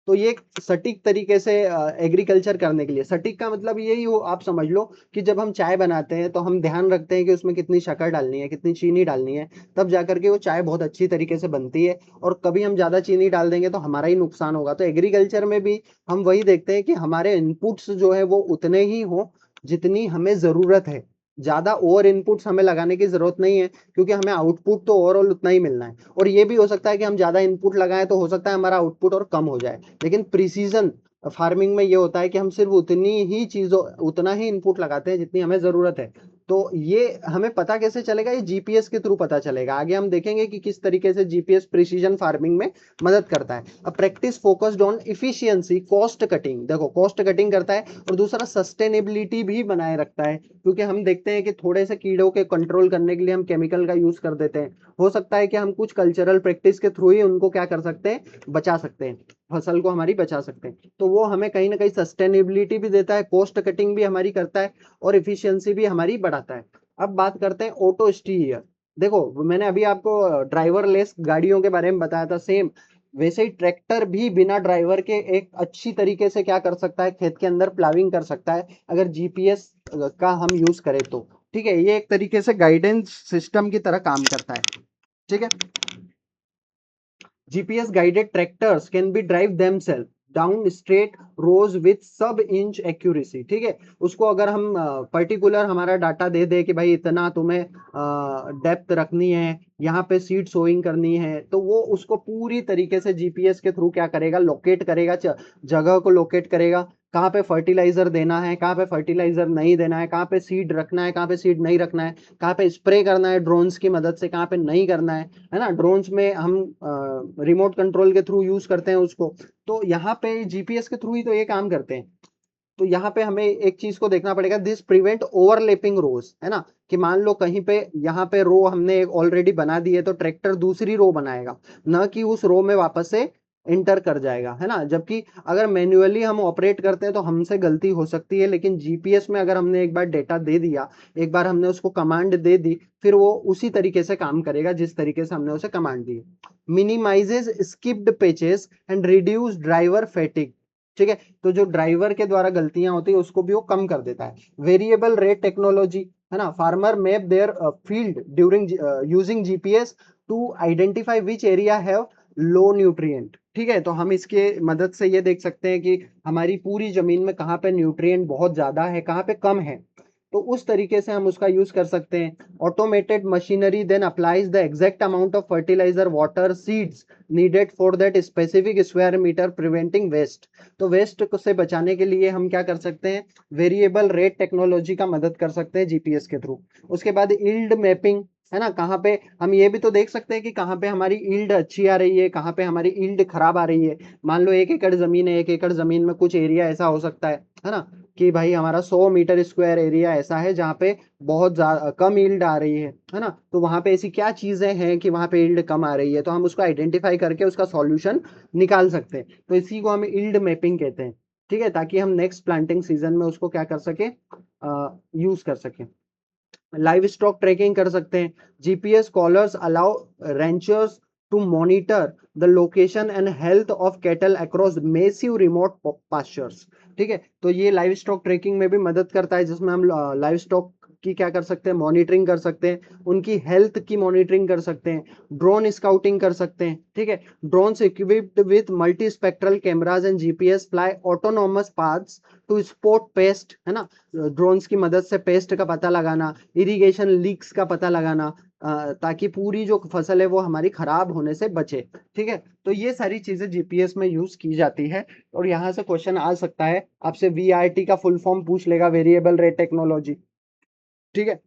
तो ये सटीक तरीके से एग्रीकल्चर करने के लिए, सटीक का मतलब यही हो, आप समझ लो कि जब हम चाय बनाते हैं तो हम ध्यान रखते हैं कि उसमें कितनी शक्कर डालनी है, कितनी चीनी डालनी है, तब जाकर के वो चाय बहुत अच्छी तरीके से बनती है। और कभी हम ज्यादा चीनी डाल देंगे तो हमारा ही नुकसान होगा। तो एग्रीकल्चर में भी हम वही देखते हैं कि हमारे इनपुट्स जो है वो उतने ही हो जितनी हमें जरूरत है। ज्यादा ओवर इनपुट्स हमें लगाने की जरूरत नहीं है, क्योंकि हमें आउटपुट तो ओवरऑल उतना ही मिलना है। और ये भी हो सकता है कि हम ज्यादा इनपुट लगाएं तो हो सकता है हमारा आउटपुट और कम हो जाए। लेकिन प्रिसीजन फार्मिंग में ये होता है कि हम सिर्फ उतनी ही चीजों, उतना ही इनपुट लगाते हैं जितनी हमें जरूरत है। तो ये हमें पता कैसे चलेगा, ये जीपीएस के थ्रू पता चलेगा। आगे हम देखेंगे कि किस तरीके से जीपीएस प्रिसीजन फार्मिंग में मदद करता है। अब practice focused on efficiency, cost cutting, देखो कॉस्ट कटिंग करता है, और दूसरा सस्टेनेबिलिटी भी बनाए रखता है। क्योंकि हम देखते हैं कि थोड़े से कीड़ों के कंट्रोल करने के लिए हम केमिकल का यूज कर देते हैं। हो सकता है कि हम कुछ कल्चरल प्रैक्टिस के थ्रू ही उनको क्या कर सकते हैं, बचा सकते हैं, फसल को हमारी बचा सकते हैं। तो वो हमें कहीं ना कहीं सस्टेनेबिलिटी भी देता है, कॉस्ट कटिंग भी हमारी करता है, और इफिशियंसी भी हमारी बढ़ाता है। अब बात करते हैं ऑटो स्टीयर। देखो मैंने अभी आपको ड्राइवरलेस गाड़ियों के बारे में बताया था, सेम वैसे ही ट्रैक्टर भी बिना ड्राइवर के एक अच्छी तरीके से क्या कर सकता है, खेत के अंदर प्लाविंग कर सकता है, अगर जीपीएस का हम यूज करें तो। ठीक है, ये एक तरीके से गाइडेंस सिस्टम की तरह काम करता है। ठीक है, GPS guided tractors can be drive themselves down straight rows with सब इंच एक्यूरेसी। ठीक है, उसको अगर हम पर्टिकुलर हमारा डाटा दे दे कि भाई इतना तुम्हें डेप्थ रखनी है, यहाँ पे सीट सोइंग करनी है, तो वो उसको पूरी तरीके से जीपीएस के थ्रू क्या करेगा, लोकेट करेगा, जगह को लोकेट करेगा, कहाँ पे फर्टिलाइजर देना है, कहाँ पे फर्टिलाइजर नहीं देना है, कहाँ पे सीड रखना है, कहाँ पे सीड नहीं रखना है, कहाँ पे स्प्रे करना है ड्रोन्स की मदद से, कहाँ पे नहीं करना है ना। ड्रोन्स में हम रिमोट कंट्रोल के थ्रू यूज करते हैं उसको, तो यहाँ पे जीपीएस के थ्रू ही तो ये काम करते हैं। तो यहाँ पे हमें एक चीज को देखना पड़ेगा, दिस प्रिवेंट ओवरलैपिंग रोज, है ना, कि मान लो कहीं पे यहाँ पे रो हमने एक ऑलरेडी बना दी है, तो ट्रैक्टर दूसरी रो बनाएगा, न कि उस रो में वापस से इंटर कर जाएगा, है ना। जबकि अगर मैन्युअली हम ऑपरेट करते हैं तो हमसे गलती हो सकती है, लेकिन जीपीएस में अगर हमने एक बार डेटा दे दिया, एक बार हमने उसको कमांड दे दी, फिर वो उसी तरीके से काम करेगा जिस तरीके से हमने उसे command the. Minimises skipped patches and reduce driver fatigue, ठीक है, तो जो ड्राइवर के द्वारा गलतियां होती है उसको भी वो कम कर देता है। वेरिएबल रेट टेक्नोलॉजी, है ना, farmer map their field during using GPS to identify which area have low nutrient, ठीक है, तो हम इसके मदद से ये देख सकते हैं कि हमारी पूरी जमीन में कहाँ पे न्यूट्रिएंट बहुत ज्यादा है, कहाँ पे कम है, तो उस तरीके से हम उसका यूज कर सकते हैं। Automated machinery then applies the exact amount of fertiliser, water, seeds needed for that specific square metre, preventing waste. तो वेस्ट से बचाने के लिए हम क्या कर सकते हैं, वेरिएबल रेट टेक्नोलॉजी का मदद कर सकते हैं जीपीएस के थ्रू। उसके बाद ईल्ड मैपिंग, है ना, कहाँ पे हम ये भी तो देख सकते हैं कि कहाँ पे हमारी ईल्ड अच्छी आ रही है, कहाँ पे हमारी ईल्ड खराब आ रही है। मान लो 1 एकड़ जमीन है, 1 एकड़ जमीन में कुछ एरिया ऐसा हो सकता है ना, कि भाई हमारा 100 मीटर स्क्वायर एरिया ऐसा है जहाँ पे बहुत ज्यादा कम ईल्ड आ रही है ना, तो वहां पे ऐसी क्या चीजें हैं कि वहां पे ईल्ड कम आ रही है, तो हम उसको आइडेंटिफाई करके उसका सॉल्यूशन निकाल सकते हैं। तो इसी को हम ईल्ड मैपिंग कहते हैं, ठीक है, ताकि हम नेक्स्ट प्लांटिंग सीजन में उसको क्या कर सके, यूज कर सके। लाइव स्टॉक ट्रैकिंग कर सकते हैं। GPS collars allow ranchers to monitor the location and health of cattle across massive remote pastures, ठीक है, तो ये लाइव स्टॉक ट्रैकिंग में भी मदद करता है, जिसमें हम लाइव स्टॉक की क्या कर सकते हैं, मॉनिटरिंग कर सकते हैं, उनकी हेल्थ की मॉनिटरिंग कर सकते हैं, ड्रोन स्काउटिंग कर सकते हैं, ठीक है। Drones equipped with multi spectral cameras and GPS fly autonomous paths to spot pest, है ना, ड्रोन्स की मदद से पेस्ट का पता लगाना, इरिगेशन लीक्स का पता लगाना, ताकि पूरी जो फसल है वो हमारी खराब होने से बचे, ठीक है। तो ये सारी चीजें जीपीएस में यूज की जाती है, और यहाँ से क्वेश्चन आ सकता है आपसे, वीआरटी का फुल फॉर्म पूछ लेगा, वेरिएबल रेट टेक्नोलॉजी, ठीक है।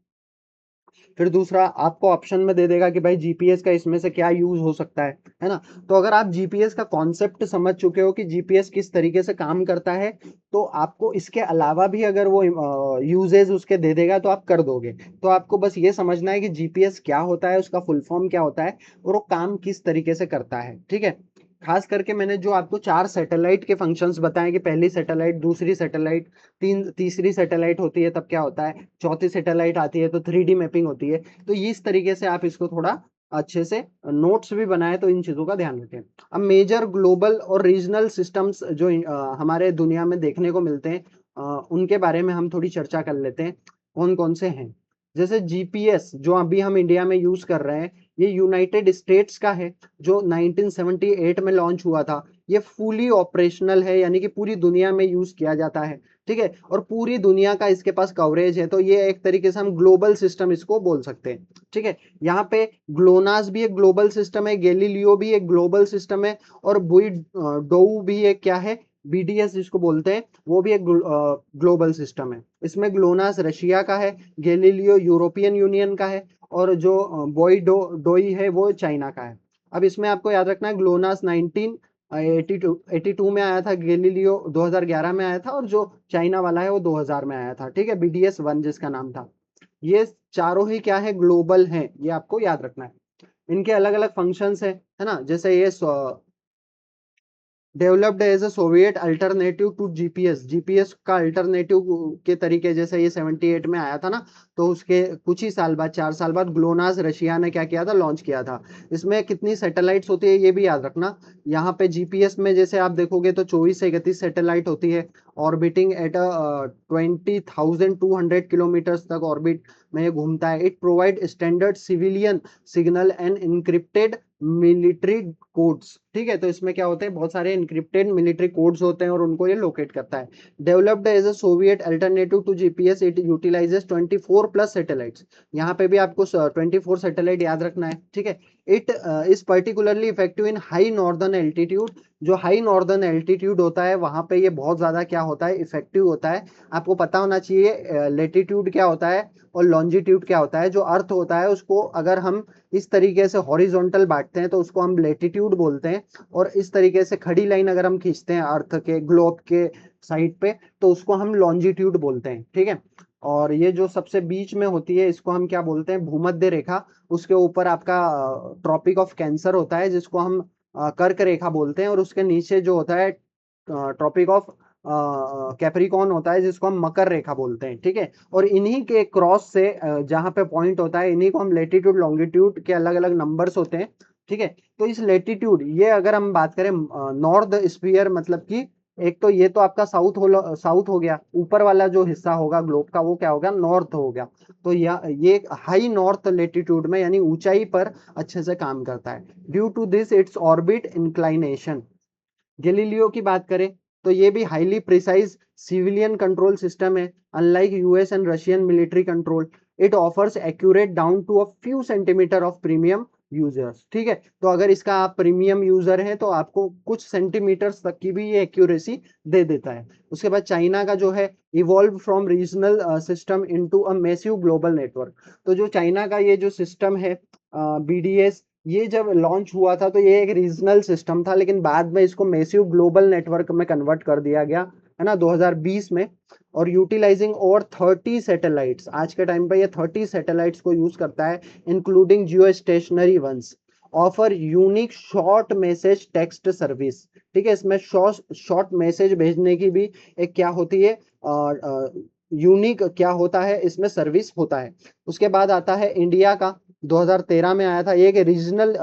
फिर दूसरा आपको ऑप्शन में दे देगा कि भाई जीपीएस का इसमें से क्या यूज हो सकता है ना। तो अगर आप जीपीएस का कॉन्सेप्ट समझ चुके हो कि जीपीएस किस तरीके से काम करता है, तो आपको इसके अलावा भी अगर वो यूजेज उसके दे देगा तो आप कर दोगे। तो आपको बस ये समझना है कि जीपीएस क्या होता है, उसका फुल फॉर्म क्या होता है, और वो काम किस तरीके से करता है, ठीक है। खास करके मैंने जो आपको 4 सैटेलाइट के फंक्शंस बताए कि पहली सैटेलाइट, दूसरी सैटेलाइट, तीसरी सैटेलाइट होती है तब क्या होता है, चौथी सैटेलाइट आती है तो 3D मैपिंग होती है, तो इस तरीके से आप इसको थोड़ा अच्छे से नोट्स भी बनाए तो इन चीजों का ध्यान रखें। अब मेजर ग्लोबल और रीजनल सिस्टम्स जो हमारे दुनिया में देखने को मिलते हैं, उनके बारे में हम थोड़ी चर्चा कर लेते हैं, कौन कौन से हैं। जैसे जीपीएस जो अभी हम इंडिया में यूज कर रहे हैं, ये यूनाइटेड स्टेट्स का है, जो 1978 में लॉन्च हुआ था। ये फुली ऑपरेशनल है, यानी कि पूरी दुनिया में यूज किया जाता है, ठीक है, और पूरी दुनिया का इसके पास कवरेज है, तो ये एक तरीके से हम ग्लोबल सिस्टम इसको बोल सकते हैं, ठीक है। यहाँ पे ग्लोनास भी एक ग्लोबल सिस्टम है, गैलीलियो भी एक ग्लोबल सिस्टम है, और बुई डोऊ भी एक क्या है, बीडीएस जिसको बोलते हैं, वो भी एक ग्लोबल सिस्टम है। इसमें ग्लोनास रशिया का है, गैलीलियो यूरोपियन यूनियन का है, और जो डोई है वो चाइना का है। अब इसमें आपको याद रखना है, ग्लोनास 1982 में आया था, गैलीलियो 2011 में आया था, और जो चाइना वाला है वो 2000 में आया था, ठीक है, बीडीएस 1 जिसका नाम था। ये चारों ही क्या है, ग्लोबल हैं, ये आपको याद रखना है। इनके अलग अलग फंक्शंस है ना, जैसे ये developed as a Soviet alternative to GPS, GPS का अल्टरनेटिव के तरीके, जैसे ये 78 में आया था ना, तो उसके कुछ ही साल बाद, 4 साल बाद ग्लोनास रशिया ने क्या किया था, लॉन्च किया था। इसमें कितनी सैटेलाइट्स होती है ये भी याद रखना। यहाँ पे जीपीएस में जैसे आप देखोगे तो 24 से 31 सैटेलाइट होती है, ऑर्बिटिंग एट 20,200 किलोमीटर तक ऑर्बिट में ये घूमता है। It provide standard civilian signal and encrypted military codes, ठीक है। तो इसमें क्या होते हैं, बहुत सारे इंक्रिप्टेड मिलिट्री कोड्स होते हैं और उनको ये लोकेट करता है। Developed as a Soviet alternative to GPS, it utilises 24 plus satellites. यहाँ पे भी आपको 24 सैटेलाइट याद रखना है, ठीक है। It is particularly effective in high northern altitude. जो हाई नॉर्दर्न एल्टीट्यूड होता है वहां पे ये बहुत ज्यादा क्या होता है, इफेक्टिव होता है। आपको पता होना चाहिए लेटीट्यूड क्या होता है और लॉन्जिट्यूड क्या होता है। जो अर्थ होता है उसको अगर हम इस तरीके से हॉरिजॉन्टल बांटते हैं तो उसको हम लेटीट्यूड बोलते हैं, और इस तरीके से खड़ी लाइन अगर हम खींचते हैं अर्थ के ग्लोब के साइड पे तो उसको हम लॉन्जिट्यूड बोलते हैं, ठीक है। और ये जो सबसे बीच में होती है इसको हम क्या बोलते हैं, भूमध्य रेखा। उसके ऊपर आपका ट्रॉपिक ऑफ कैंसर होता है जिसको हम कर्क रेखा बोलते हैं, और उसके नीचे जो होता है ट्रॉपिक ऑफ कैप्रिकॉन होता है जिसको हम मकर रेखा बोलते हैं, ठीक है। और इन्हीं के क्रॉस से जहां पे पॉइंट होता है इन्हीं को हम लेटीट्यूड लॉन्गिट्यूड के अलग अलग नंबर्स होते हैं, ठीक है। तो इस लेटीट्यूड, ये अगर हम बात करें नॉर्थ स्फीयर, मतलब कि एक तो ये तो आपका साउथ हो गया, ऊपर वाला जो हिस्सा होगा ग्लोब का वो क्या होगा, नॉर्थ हो गया। तो ये हाई नॉर्थ लेटीट्यूड में यानी ऊंचाई पर अच्छे से काम करता है। Due to this its orbit inclination. Galileo की बात करें तो ये भी highly precise civilian control system है। Unlike US and Russian military control, it offers accurate down to a few centimetre of premium users, ठीक है। तो अगर इसका आप प्रीमियम यूजर हैं तो आपको कुछ सेंटीमीटर्स तक की भी ये एक्यूरेसी दे देता है। उसके बाद चाइना का जो है, evolve from regional system into a massive global network. तो जो चाइना का ये जो सिस्टम है बीडीएस, ये जब लॉन्च हुआ था तो ये एक रीजनल सिस्टम था, लेकिन बाद में इसको मैसिव ग्लोबल नेटवर्क में कन्वर्ट कर दिया गया है ना 2020 में। और यूटिलाइजिंग ओवर 30 सैटेलाइट्स, आज के टाइम पे ये 30 सैटेलाइट्स को यूज करता है, including geostationary ones. Offer unique short message text service, ठीक है। इसमें शॉर्ट मैसेज भेजने की भी एक क्या होती है, यूनिक क्या होता है इसमें, सर्विस होता है। उसके बाद आता है इंडिया का, 2013 में आया था। ये एक रीजनल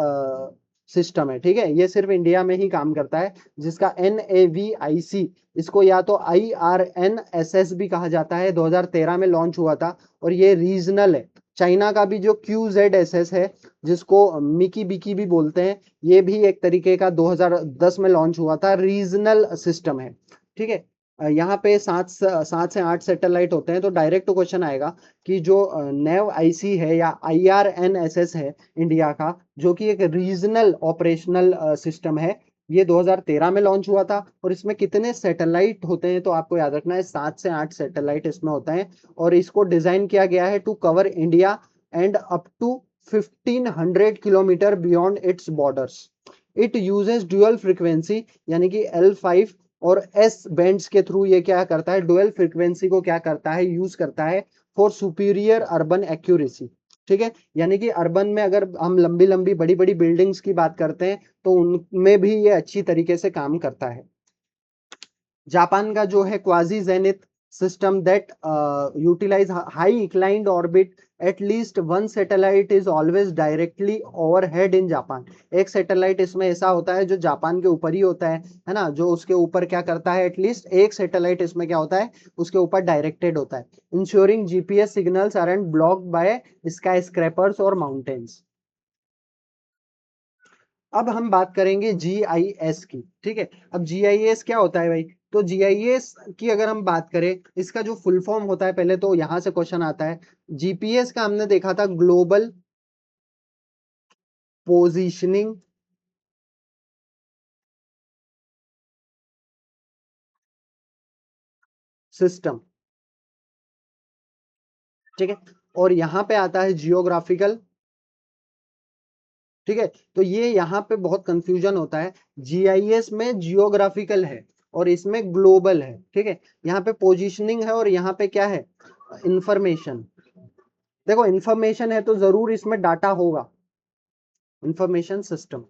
सिस्टम है, ठीक है। ये सिर्फ इंडिया में ही काम करता है, जिसका NAVIC, इसको या तो IRNSS भी कहा जाता है, 2013 में लॉन्च हुआ था। और ये रीजनल है। चाइना का भी जो QZSS है, जिसको मिकी बिकी भी बोलते हैं, ये भी एक तरीके का 2010 में लॉन्च हुआ था, रीजनल सिस्टम है, ठीक है। यहाँ पे 7 से 8 सैटेलाइट होते हैं। तो डायरेक्ट क्वेश्चन आएगा कि जो नेव आईसी है या IRNSS है इंडिया का, जो कि एक रीजनल ऑपरेशनल सिस्टम है, ये 2013 में लॉन्च हुआ था। और इसमें कितने सैटेलाइट होते हैं तो आपको याद रखना है, 7 से 8 सैटेलाइट इसमें होते हैं। और इसको डिजाइन किया गया है to cover India and up to 1500 kilometre beyond its borders. It uses dual frequency, यानी कि L5 और S बैंड्स के थ्रू ये क्या करता है, डुअल फ्रीक्वेंसी को क्या करता है, यूज करता है फॉर सुपीरियर अर्बन एक्यूरेसी, ठीक है। यानी कि अर्बन में अगर हम लंबी लंबी बड़ी बड़ी बिल्डिंग्स की बात करते हैं तो उनमें भी ये अच्छी तरीके से काम करता है। जापान का जो है quasi zenith system, that utilise high inclined orbit, at least one satellite is always directly overhead in Japan. एक सैटेलाइट इसमें ऐसा होता है जो जापान के ऊपर ही होता है ना, जो उसके ऊपर क्या करता है, एटलीस्ट एक सैटेलाइट इसमें क्या होता है, उसके ऊपर डायरेक्टेड होता है। Ensuring GPS signals aren't blocked by skyscrapers और माउंटेन्स। अब हम बात करेंगे GIS की, ठीक है। अब GIS क्या होता है भाई, तो GIS की अगर हम बात करें, इसका जो फुल फॉर्म होता है, पहले तो यहां से क्वेश्चन आता है। GPS का हमने देखा था ग्लोबल पोजीशनिंग सिस्टम, ठीक है। और यहां पे आता है जियोग्राफिकल, ठीक है। तो ये यहाँ पे बहुत कंफ्यूजन होता है, GIS में जियोग्राफिकल है और इसमें ग्लोबल है, ठीक है। यहाँ पे पोजीशनिंग है और यहाँ पे क्या है, इंफॉर्मेशन। देखो इंफॉर्मेशन है तो जरूर इसमें डाटा होगा, इंफॉर्मेशन सिस्टम,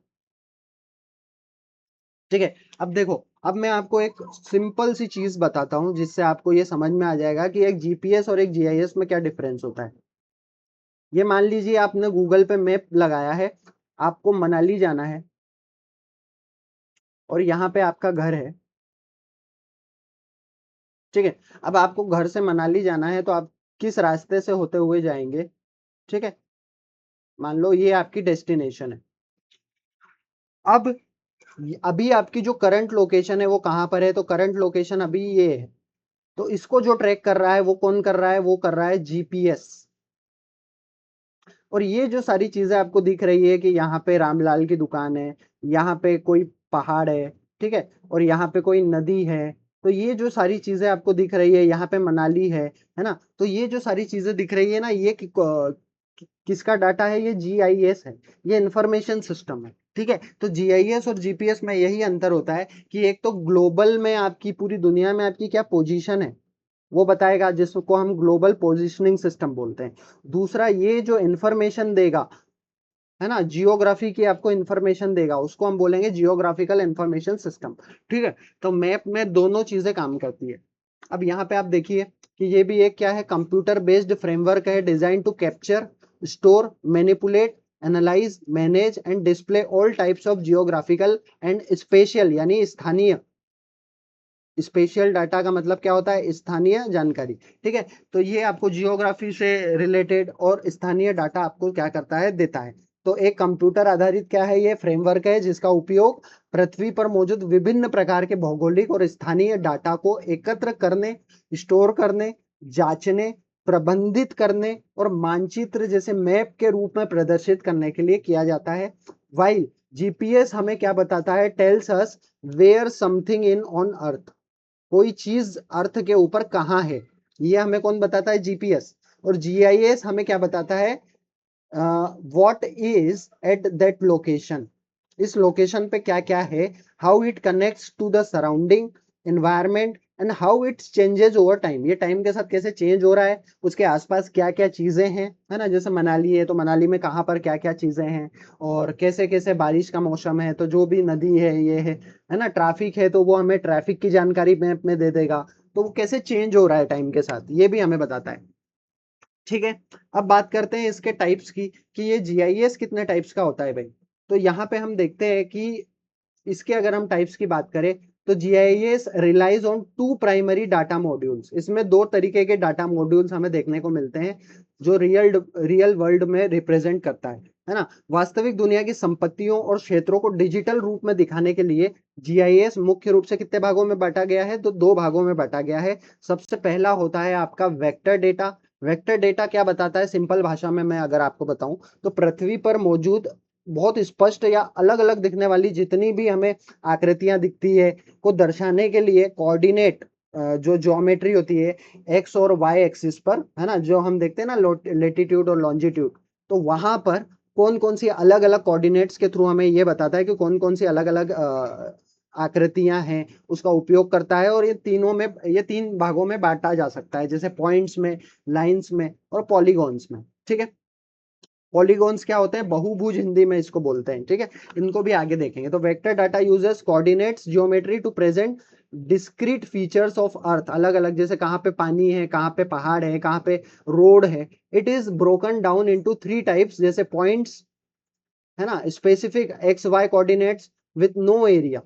ठीक है। अब देखो, अब मैं आपको एक सिंपल सी चीज बताता हूं जिससे आपको ये समझ में आ जाएगा कि एक GPS और एक GIS में क्या डिफरेंस होता है। ये मान लीजिए आपने गूगल पे मैप लगाया है, आपको मनाली जाना है और यहाँ पे आपका घर है, ठीक है। अब आपको घर से मनाली जाना है तो आप किस रास्ते से होते हुए जाएंगे, ठीक है। मान लो ये आपकी डेस्टिनेशन है, अब अभी आपकी जो करंट लोकेशन है वो कहाँ पर है, तो करंट लोकेशन अभी ये है, तो इसको जो ट्रैक कर रहा है वो कौन कर रहा है, वो कर रहा है जीपीएस। और ये जो सारी चीजें आपको दिख रही है कि यहाँ पे रामलाल की दुकान है, यहाँ पे कोई पहाड़ है, ठीक है, और यहाँ पे कोई नदी है, तो ये जो सारी चीजें आपको दिख रही है, यहाँ पे मनाली है ना, तो ये जो सारी चीजें दिख रही है ना, ये किसका डाटा है, ये जीआईएस है, ये इंफॉर्मेशन सिस्टम है, ठीक है। तो जीआईएस और जीपीएस में यही अंतर होता है कि एक तो ग्लोबल में आपकी पूरी दुनिया में आपकी क्या पोजीशन है वो बताएगा, जिसको हम ग्लोबल पोजीशनिंग सिस्टम बोलते हैं। दूसरा, ये जो इंफॉर्मेशन देगा, है ना, जियोग्राफी की आपको इंफॉर्मेशन देगा, उसको हम बोलेंगे जियोग्राफिकल इंफॉर्मेशन सिस्टम, ठीक है। तो मैप में दोनों चीजें काम करती है। अब यहाँ पे आप देखिए कि ये भी एक क्या है, कंप्यूटर बेस्ड फ्रेमवर्क है, design to capture, store, manipulate, analyse, manage and display all types of geographical and spatial यानी स्थानीय, स्पेशल डाटा का मतलब क्या होता है, स्थानीय जानकारी, ठीक है। तो ये आपको जियोग्राफी से रिलेटेड और स्थानीय डाटा आपको क्या करता है, देता है। तो एक कंप्यूटर आधारित क्या है, ये फ्रेमवर्क है जिसका उपयोग पृथ्वी पर मौजूद विभिन्न प्रकार के भौगोलिक और स्थानीय डाटा को एकत्र करने, स्टोर करने, जांचने, प्रबंधित करने और मानचित्र जैसे मैप के रूप में प्रदर्शित करने के लिए किया जाता है। वाइल जीपीएस हमें क्या बताता है, tells us where something in on earth, कोई चीज अर्थ के ऊपर कहाँ है, ये हमें कौन बताता है, जीपीएस। और जीआईएस हमें क्या बताता है, what is at that location, इस लोकेशन पे क्या क्या है, how it connects to the surrounding environment and how it changes over time, ये टाइम के साथ कैसे चेंज हो रहा है, उसके आसपास क्या क्या चीजें हैं, है ना, जैसे मनाली है तो मनाली में कहाँ पर क्या क्या चीजें हैं, और कैसे कैसे बारिश का मौसम है तो जो भी नदी है ये है ना, ट्रैफिक है तो वो हमें ट्रैफिक की जानकारी मैप में दे देगा, तो वो कैसे चेंज हो रहा है टाइम के साथ, ये भी हमें बताता है, ठीक है। अब बात करते हैं इसके टाइप्स की कि ये जीआईएस कितने टाइप्स का होता है भाई। तो यहाँ पे हम देखते हैं कि इसके अगर हम टाइप्स की बात करें तो GIS relies on two primary data modules, इसमें दो तरीके के डाटा मॉड्यूल्स हमें देखने को मिलते हैं जो रियल वर्ल्ड में रिप्रेजेंट करता है ना। वास्तविक दुनिया की संपत्तियों और क्षेत्रों को डिजिटल रूप में दिखाने के लिए जीआईएस मुख्य रूप से कितने भागों में बांटा गया है, तो दो भागों में बांटा गया है। सबसे पहला होता है आपका वेक्टर डेटा। वेक्टर डेटा क्या बताता है, सिंपल भाषा में मैं अगर आपको बताऊं तो पृथ्वी पर मौजूद बहुत स्पष्ट या अलग अलग दिखने वाली जितनी भी हमें आकृतियां दिखती है को दर्शाने के लिए कोऑर्डिनेट, जो ज्योमेट्री होती है एक्स और वाई एक्सिस पर, है ना, जो हम देखते हैं ना लेटीट्यूड और लॉन्जिट्यूड, तो वहां पर कौन कौन सी अलग अलग कोऑर्डिनेट्स के थ्रू हमें ये बताता है कि कौन कौन सी अलग अलग आकृतियां हैं उसका उपयोग करता है। और ये तीनों में, ये तीन भागों में बांटा जा सकता है, जैसे पॉइंट्स में, लाइंस में और पॉलीगॉन्स में, ठीक है। पॉलीगॉन्स क्या होते हैं, बहुभुज हिंदी में इसको बोलते हैं, ठीक है। इनको भी आगे देखेंगे। तो vector data uses coordinates geometry to present discrete features of earth, अलग अलग, जैसे कहाँ पे पानी है, कहाँ पे पहाड़ है, कहाँ पे रोड है। It is broken down into three types, जैसे पॉइंट्स, है ना, specific x y coordinates with no area,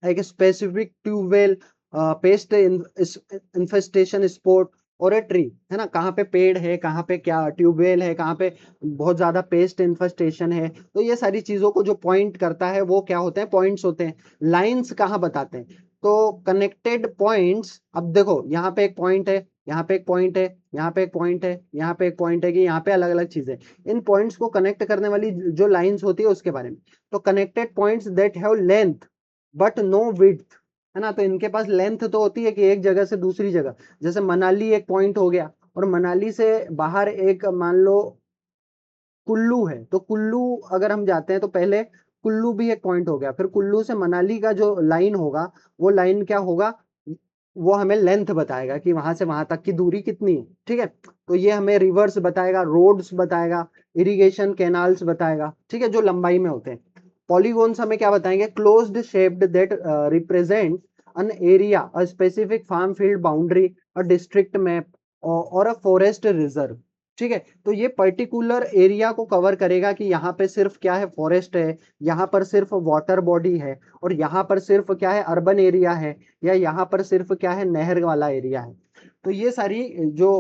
एक specific tubewell, pest infestation spot और ए ट्री, है ना, कहाँ पे पेड़ है, कहाँ पे क्या ट्यूबवेल है, कहाँ पे बहुत ज्यादा पेस्ट इन्फेस्टेशन है, तो ये सारी चीजों को जो पॉइंट करता है वो क्या होते हैं, पॉइंट्स होते हैं। लाइंस कहाँ बताते हैं, तो कनेक्टेड पॉइंट्स, अब देखो यहाँ पे एक पॉइंट है, यहाँ पे एक पॉइंट है, यहाँ पे एक पॉइंट है, यहाँ पे एक पॉइंट है, कि यहाँ पे अलग अलग चीजें, इन पॉइंट्स को कनेक्ट करने वाली जो लाइंस होती है उसके बारे में। तो connected points that have length but no width, है ना, तो इनके पास लेंथ तो होती है कि एक जगह से दूसरी जगह, जैसे मनाली एक पॉइंट हो गया, और मनाली से बाहर एक मान लो कुल्लू है, तो कुल्लू अगर हम जाते हैं तो पहले कुल्लू भी एक पॉइंट हो गया, फिर कुल्लू से मनाली का जो लाइन होगा वो लाइन क्या होगा, वो हमें लेंथ बताएगा कि वहां से वहां तक की दूरी कितनी है, ठीक है। तो ये हमें रिवर्स बताएगा, रोड्स बताएगा, इरिगेशन कैनाल्स बताएगा, ठीक है, जो लंबाई में होते हैं। पॉलीगॉन्स हमें क्या बताएंगे, closed shaped that represent an area, a specific farm field boundary, a district map, or a forest reserve, ठीक है। तो ये पर्टिकुलर एरिया को कवर करेगा कि यहाँ पे सिर्फ क्या है, फॉरेस्ट है, यहाँ पर सिर्फ वाटर बॉडी है, और यहाँ पर सिर्फ क्या है, अर्बन एरिया है, या यहाँ पर सिर्फ क्या है, नहर वाला एरिया है। तो ये सारी जो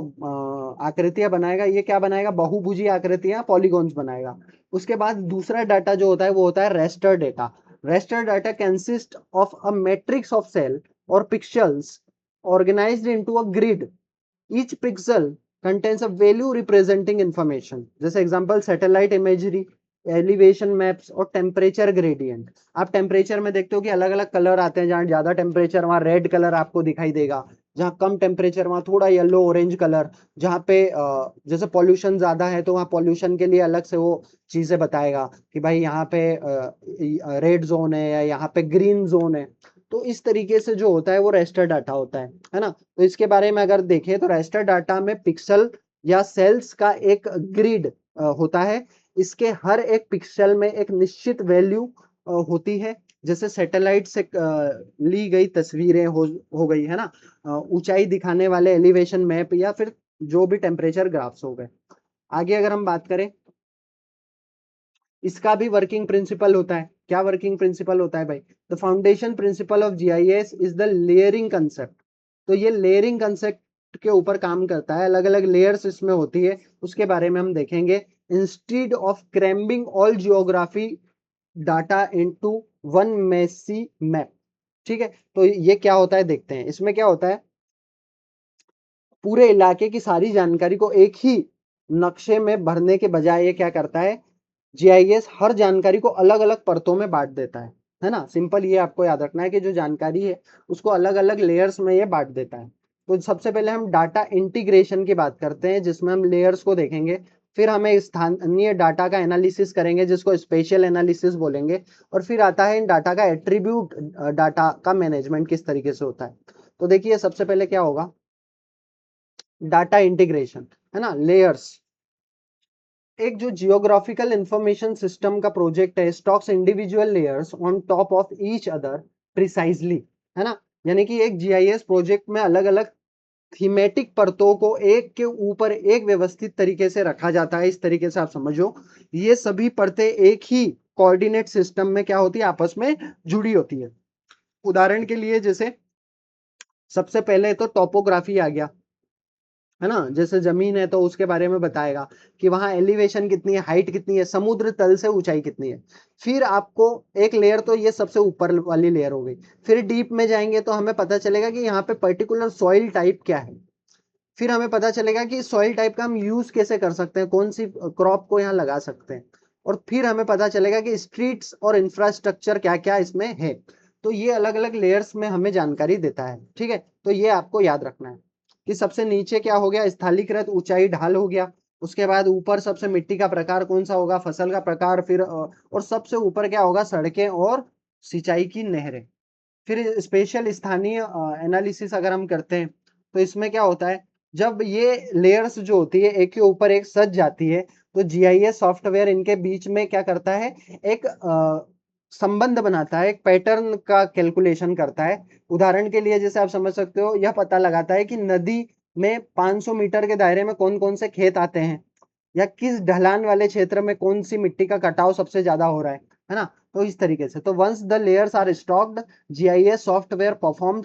आकृतियां बनाएगा, ये क्या बनाएगा, बहुभुजी आकृतियां, पॉलीगॉन्स बनाएगा। उसके बाद दूसरा डाटा जो होता है वो होता है raster data. Raster data consist of a matrix of cell और pixels organized into a grid. Each pixel contains a value representing information. जैसे example satellite imagery, elevation maps और टेम्परेचर ग्रेडियंट। आप टेम्परेचर में देखते हो कि अलग अलग कलर आते हैं, जहाँ ज्यादा टेम्परेचर वहाँ रेड कलर आपको दिखाई देगा, जहाँ कम टेम्परेचर वहाँ थोड़ा येलो ऑरेंज कलर, जहाँ पे जैसे पॉल्यूशन ज्यादा है तो वहाँ पॉल्यूशन के लिए अलग से वो चीजें बताएगा कि भाई यहाँ पे रेड जोन है या यहाँ पे ग्रीन जोन है। तो इस तरीके से जो होता है वो रेस्टर डाटा होता है ना। तो इसके बारे में अगर देखें तो रेस्टर डाटा में पिक्सल या सेल्स का एक ग्रिड होता है। इसके हर एक पिक्सल में एक निश्चित वैल्यू होती है। जैसे सैटेलाइट से ली गई तस्वीरें हो गई है ना, ऊंचाई दिखाने वाले एलिवेशन मैप, या फिर जो भी टेम्परेचर ग्राफ्स हो गए। आगे अगर हम बात करें, इसका भी वर्किंग प्रिंसिपल होता है। क्या वर्किंग प्रिंसिपल होता है भाई? The foundation principle of GIS is the layering concept. तो ये लेयरिंग कंसेप्ट के ऊपर काम करता है, अलग अलग लेयर्स इसमें होती है, उसके बारे में हम देखेंगे। Instead of cramming all geography data into one messy map. ठीक है, तो ये क्या होता है देखते हैं। इसमें क्या होता है, पूरे इलाके की सारी जानकारी को एक ही नक्शे में भरने के बजाय ये क्या करता है, जीआईएस हर जानकारी को अलग अलग परतों में बांट देता है ना। सिंपल ये आपको याद रखना है कि जो जानकारी है उसको अलग अलग लेयर्स में ये बांट देता है। तो सबसे पहले हम डाटा इंटीग्रेशन की बात करते हैं, जिसमें हम लेयर्स को देखेंगे। फिर हमें स्थानीय डाटा का एनालिसिस करेंगे, जिसको स्पेशल एनालिसिस बोलेंगे। और फिर आता है इन डाटा का एट्रीब्यूट, डाटा का मैनेजमेंट किस तरीके से होता है। तो देखिए सबसे पहले क्या होगा, डाटा इंटीग्रेशन, है ना, लेयर्स। एक जो जियोग्राफिकल इंफॉर्मेशन सिस्टम का प्रोजेक्ट है, stocks individual layers on top of each other precisely, है ना। यानी कि एक जीआईएस प्रोजेक्ट में अलग अलग थीमेटिक परतों को एक के ऊपर एक व्यवस्थित तरीके से रखा जाता है। इस तरीके से आप समझो, ये सभी परतें एक ही कोऑर्डिनेट सिस्टम में क्या होती है, आपस में जुड़ी होती है। उदाहरण के लिए जैसे सबसे पहले तो टोपोग्राफी आ गया, है ना। जैसे जमीन है तो उसके बारे में बताएगा कि वहां एलिवेशन कितनी है, हाइट कितनी है, समुद्र तल से ऊंचाई कितनी है। फिर आपको एक लेयर, तो ये सबसे ऊपर वाली लेयर हो गई। फिर डीप में जाएंगे तो हमें पता चलेगा कि यहाँ पे पर्टिकुलर सॉइल टाइप क्या है। फिर हमें पता चलेगा कि सॉइल टाइप का हम यूज कैसे कर सकते हैं, कौन सी क्रॉप को यहाँ लगा सकते हैं। और फिर हमें पता चलेगा कि स्ट्रीट्स और इंफ्रास्ट्रक्चर क्या क्या इसमें है। तो ये अलग अलग लेयर्स में हमें जानकारी देता है। ठीक है, तो ये आपको याद रखना है कि सबसे नीचे क्या हो गया, स्थलीकृत ऊंचाई ढाल हो गया। उसके बाद ऊपर सबसे मिट्टी का प्रकार कौन सा होगा, फसल का प्रकार। फिर और सबसे ऊपर क्या होगा, सड़कें और सिंचाई की नहरें। फिर स्पेशल स्थानीय एनालिसिस अगर हम करते हैं तो इसमें क्या होता है, जब ये लेयर्स जो होती है एक के ऊपर एक सज जाती है, तो जीआईएस सॉफ्टवेयर इनके बीच में क्या करता है, एक संबंध बनाता है, एक पैटर्न का कैलकुलेशन करता है। उदाहरण के लिए जैसे आप समझ सकते हो, यह पता लगाता है कि नदी में 500 मीटर के दायरे में कौन कौन से खेत आते हैं, या किस ढलान वाले क्षेत्र में कौन सी मिट्टी का कटाव सबसे ज्यादा हो रहा है ना। तो इस तरीके से, तो once the layers are stacked, GIS software perform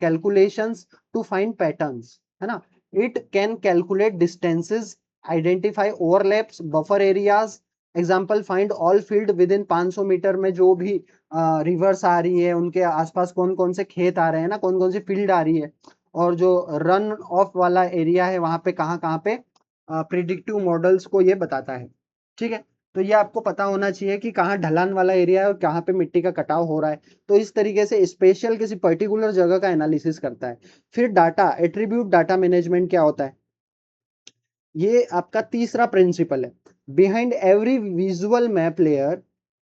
calculations to find patterns, है ना। It can calculate distances, identify overlaps, buffer areas. Example, find all field within 500 metre में जो भी रिवर्स आ रही है उनके आसपास कौन कौन से खेत आ रहे हैं ना, कौन कौन सी फील्ड आ रही है। और जो रन ऑफ वाला एरिया है वहां पे कहाँ पे प्रिडिक्टिव मॉडल्स को ये बताता है। ठीक है, तो ये आपको पता होना चाहिए कि कहाँ ढलान वाला एरिया है और कहाँ पे मिट्टी का कटाव हो रहा है। तो इस तरीके से स्पेशल किसी पर्टिकुलर जगह का एनालिसिस करता है। फिर डाटा एट्रीब्यूट डाटा मैनेजमेंट क्या होता है, ये आपका तीसरा प्रिंसिपल है। Behind every visual map layer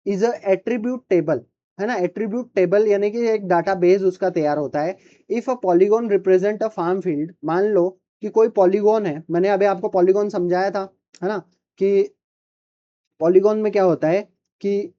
is a attribute table, है ना। एट्रीब्यूट टेबल यानी कि एक डाटा बेस उसका तैयार होता है। If a polygon represent a farm field, मान लो कि कोई पॉलीगॉन है, मैंने अभी आपको पॉलीगॉन समझाया था, है ना, कि पॉलीगॉन में क्या होता है कि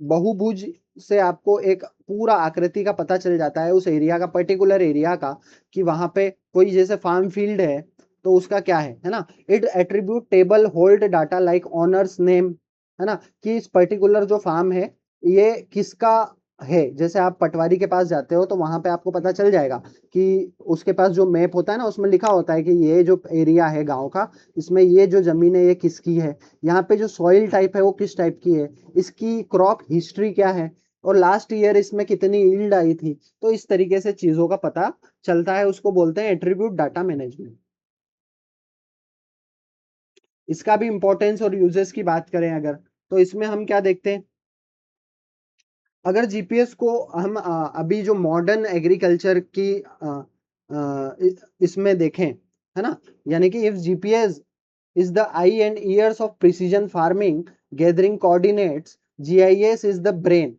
बहुभुज से आपको एक पूरा आकृति का पता चल जाता है, उस एरिया का, पर्टिकुलर एरिया का, कि वहां पे कोई जैसे फार्म फील्ड है तो उसका क्या है ना, it attribute table hold data like honours name, है ना, कि इस पर्टिकुलर जो फार्म है ये किसका है। जैसे आप पटवारी के पास जाते हो तो वहां पे आपको पता चल जाएगा कि उसके पास जो मैप होता है ना, उसमें लिखा होता है कि ये जो एरिया है गांव का, इसमें ये जो जमीन है ये किसकी है, यहाँ पे जो सॉइल टाइप है वो किस टाइप की है, इसकी क्रॉप हिस्ट्री क्या है, और लास्ट ईयर इसमें कितनी यील्ड आई थी। तो इस तरीके से चीजों का पता चलता है, उसको बोलते हैं एट्रीब्यूट डाटा मैनेजमेंट। इसका भी इंपॉर्टेंस और यूजेस की बात करें अगर, तो इसमें हम क्या देखते हैं, अगर जीपीएस को हम अभी जो मॉडर्न एग्रीकल्चर की इसमें देखें, है ना, यानी कि if GPS is the eye and ears of precision farming, gathering coordinates, GIS is the brain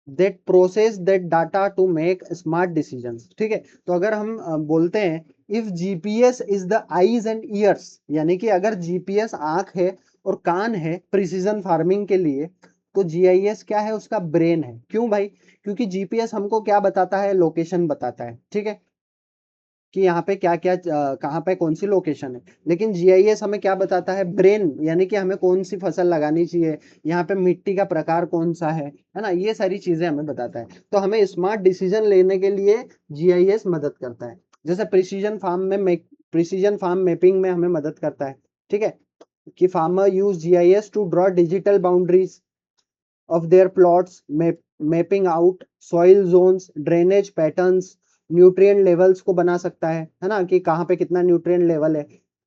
that process that data to make smart decisions। ठीक है, तो अगर हम बोलते हैं if GPS is the eyes and ears, यानी कि अगर GPS आंख है और कान है प्रिसीजन फार्मिंग के लिए, तो GIS क्या है, उसका ब्रेन है। क्यों भाई, क्योंकि जीपीएस हमको क्या बताता है, लोकेशन बताता है, ठीक है, कि यहाँ पे क्या क्या कहाँ पे कौन सी लोकेशन है। लेकिन जीआईएस हमें क्या बताता है, ब्रेन, यानी कि हमें कौन सी फसल लगानी चाहिए, यहाँ पे मिट्टी का प्रकार कौन सा है ना, ये सारी चीजें हमें बताता है। तो हमें स्मार्ट डिसीजन लेने के लिए जीआईएस मदद करता है। जैसे प्रिसीजन फार्म मैपिंग में हमें मदद करता है, ठीक है, कि farmer use GIS to draw digital boundaries of their plots, mapping out soil zones, drainage patterns, nutrient levels को बना सकता है ना, कि कहाँ पे कितना न्यूट्रिएंट लेवल है,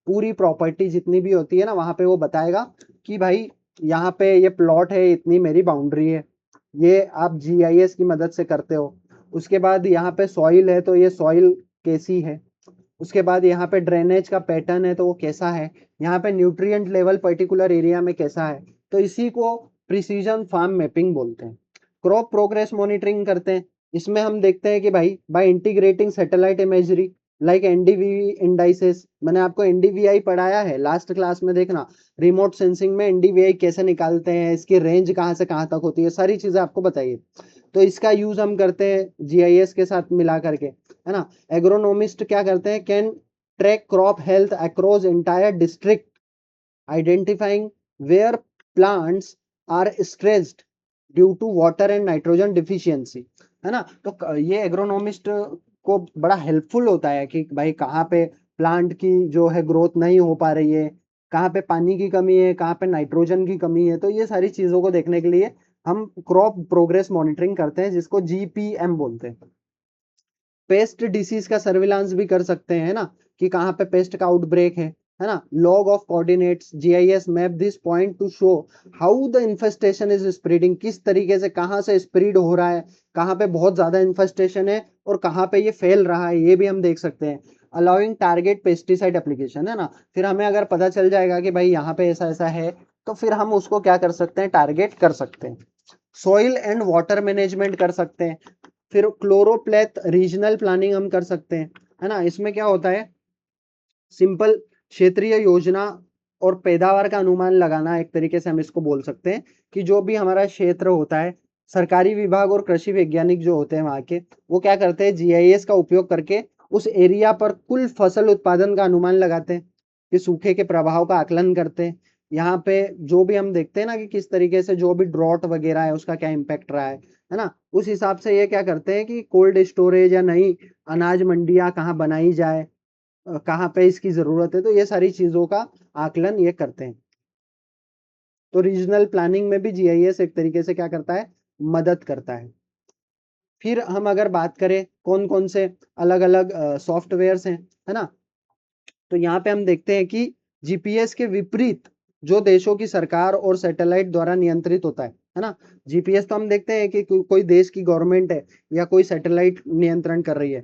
पूरी प्रॉपर्टी जितनी भी होती है ना वहां पे वो बताएगा कि भाई यहाँ पे ये प्लॉट है, इतनी मेरी बाउंड्री है। ये आप जीआईएस की मदद से करते हो। उसके बाद यहाँ पे सॉइल है तो ये सॉइल कैसी है, उसके बाद यहाँ पे ड्रेनेज का पैटर्न है तो वो कैसा है, यहाँ पे न्यूट्रिएंट लेवल पर्टिकुलर एरिया में कैसा है। तो इसी को प्रिसीजन फार्म मैपिंग बोलते हैं। क्रॉप प्रोग्रेस मॉनिटरिंग करते हैं, इसमें हम देखते हैं कि भाई by integrating satellite imagery like NDV indices, मैंने आपको एनडीवीआई पढ़ाया है लास्ट क्लास में, देखना रिमोट सेंसिंग में एनडीवीआई कैसे निकालते हैं, इसकी रेंज कहाँ से कहाँ तक होती है, सारी चीजें आपको बताइए। तो इसका यूज हम करते हैं जीआईएस के साथ मिला करके, है ना। एग्रोनोमिस्ट क्या करते हैं, can track crop health across entire district, identifying where plants are stressed due to water and nitrogen deficiency, है ना। तो ये एग्रोनोमिस्ट को बड़ा हेल्पफुल होता है कि भाई कहाँ पे प्लांट की जो है ग्रोथ नहीं हो पा रही है, कहाँ पे पानी की कमी है, कहाँ पे नाइट्रोजन की कमी है। तो ये सारी चीजों को देखने के लिए हम क्रॉप प्रोग्रेस मॉनिटरिंग करते हैं, जिसको जीपीएम बोलते हैं। पेस्ट डिसीज का सर्विलांस भी कर सकते हैं ना, कि कहाँ पे पेस्ट का आउटब्रेक है ना। Log of coordinates, GIS map this point two show how the infestation is spreading, किस तरीके से कहाँ से स्प्रेड हो रहा है, कहाँ पे बहुत ज्यादा इन्फेस्टेशन है और कहाँ पे ये फैल रहा है, ये भी हम देख सकते हैं। अलाउइंग टारगेट पेस्टिसाइड एप्लीकेशन, है ना, फिर हमें अगर पता चल जाएगा कि भाई यहाँ पे ऐसा ऐसा है, तो फिर हम उसको क्या कर सकते हैं, टारगेट कर सकते हैं। सॉइल एंड वाटर मैनेजमेंट कर सकते हैं। फिर क्लोरोप्लेथ रीजनल प्लानिंग हम कर सकते हैं, है ना। इसमें क्या होता है, सिंपल क्षेत्रीय योजना और पैदावार का अनुमान लगाना, एक तरीके से हम इसको बोल सकते हैं कि जो भी हमारा क्षेत्र होता है, सरकारी विभाग और कृषि वैज्ञानिक जो होते हैं वहां के, वो क्या करते हैं, जीआईएस का उपयोग करके उस एरिया पर कुल फसल उत्पादन का अनुमान लगाते हैं, कि सूखे के प्रभाव का आकलन करते हैं। यहाँ पे जो भी हम देखते हैं ना कि किस तरीके से जो भी ड्रॉट वगैरह है उसका क्या इम्पैक्ट रहा है ना, उस हिसाब से ये क्या करते हैं कि कोल्ड स्टोरेज या नई अनाज मंडियां कहाँ बनाई जाए, कहाँ पे इसकी जरूरत है, तो ये सारी चीजों का आकलन ये करते हैं। तो रीजनल प्लानिंग में भी जीआईएस एक तरीके से क्या करता है, मदद करता है। फिर हम अगर बात करें कौन कौन से अलग अलग सॉफ्टवेयर्स हैं, है ना, तो यहाँ पे हम देखते हैं कि जीपीएस के विपरीत जो देशों की सरकार और सैटेलाइट द्वारा नियंत्रित होता है ना। जीपीएस तो हम देखते हैं कि कोई देश की गवर्नमेंट है या कोई सैटेलाइट नियंत्रण कर रही है,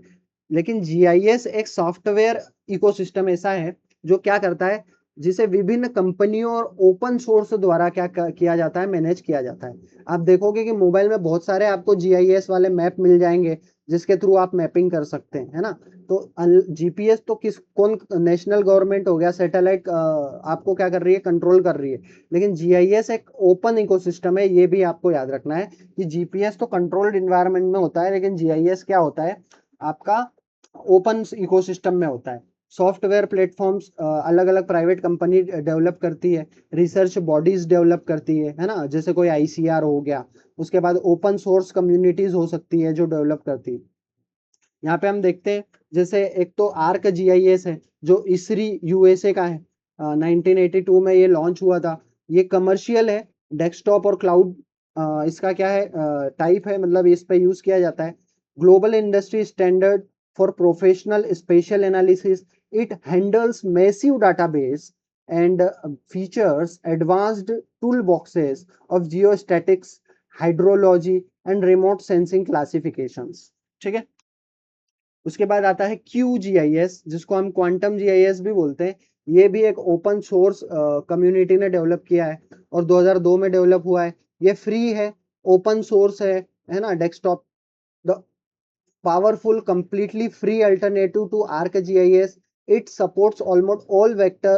लेकिन जीआईएस एक सॉफ्टवेयर इकोसिस्टम ऐसा है जो क्या करता है, जिसे विभिन्न कंपनियों और ओपन सोर्स द्वारा क्या किया जाता है, मैनेज किया जाता है। आप देखोगे कि मोबाइल में बहुत सारे आपको जीआईएस वाले मैप मिल जाएंगे, जिसके थ्रू आप मैपिंग कर सकते हैं, है ना। तो जीपीएस तो किस कौन नेशनल गवर्नमेंट हो गया, सैटेलाइट आपको क्या कर रही है, कंट्रोल कर रही है। लेकिन जीआईएस एक ओपन इकोसिस्टम है, ये भी आपको याद रखना है कि जीपीएस तो कंट्रोल्ड इन्वायरमेंट में होता है, लेकिन जीआईएस क्या होता है, आपका ओपन इकोसिस्टम में होता है। सॉफ्टवेयर प्लेटफॉर्म्स अलग अलग प्राइवेट कंपनी डेवलप करती है, रिसर्च बॉडीज डेवलप करती है ना, जैसे कोई आईसीआर हो गया। उसके बाद ओपन सोर्स कम्युनिटीज हो सकती है जो डेवलप करती है। यहाँ पे हम देखते हैं, जैसे एक तो आर्क जीआईएस है जो इसरी यूएसए का है, 1982 में ये लॉन्च हुआ था। ये कमर्शियल है, डेस्कटॉप और क्लाउड इसका क्या है टाइप है, मतलब इस पे यूज किया जाता है। Global industry standard for professional spatial analysis, it handles massive database and features advanced toolboxes of geostatistics, hydrology and remote sensing classifications. ठीक है, उसके बाद आता है QGIS, जिसको हम क्वांटम जीआईएस भी बोलते हैं। ये भी एक ओपन सोर्स कम्युनिटी ने डेवलप किया है और 2002 में डेवलप हुआ है। ये फ्री है, ओपन सोर्स है ना, desktop. The powerful completely free alternative to ArcGIS. It supports almost all vector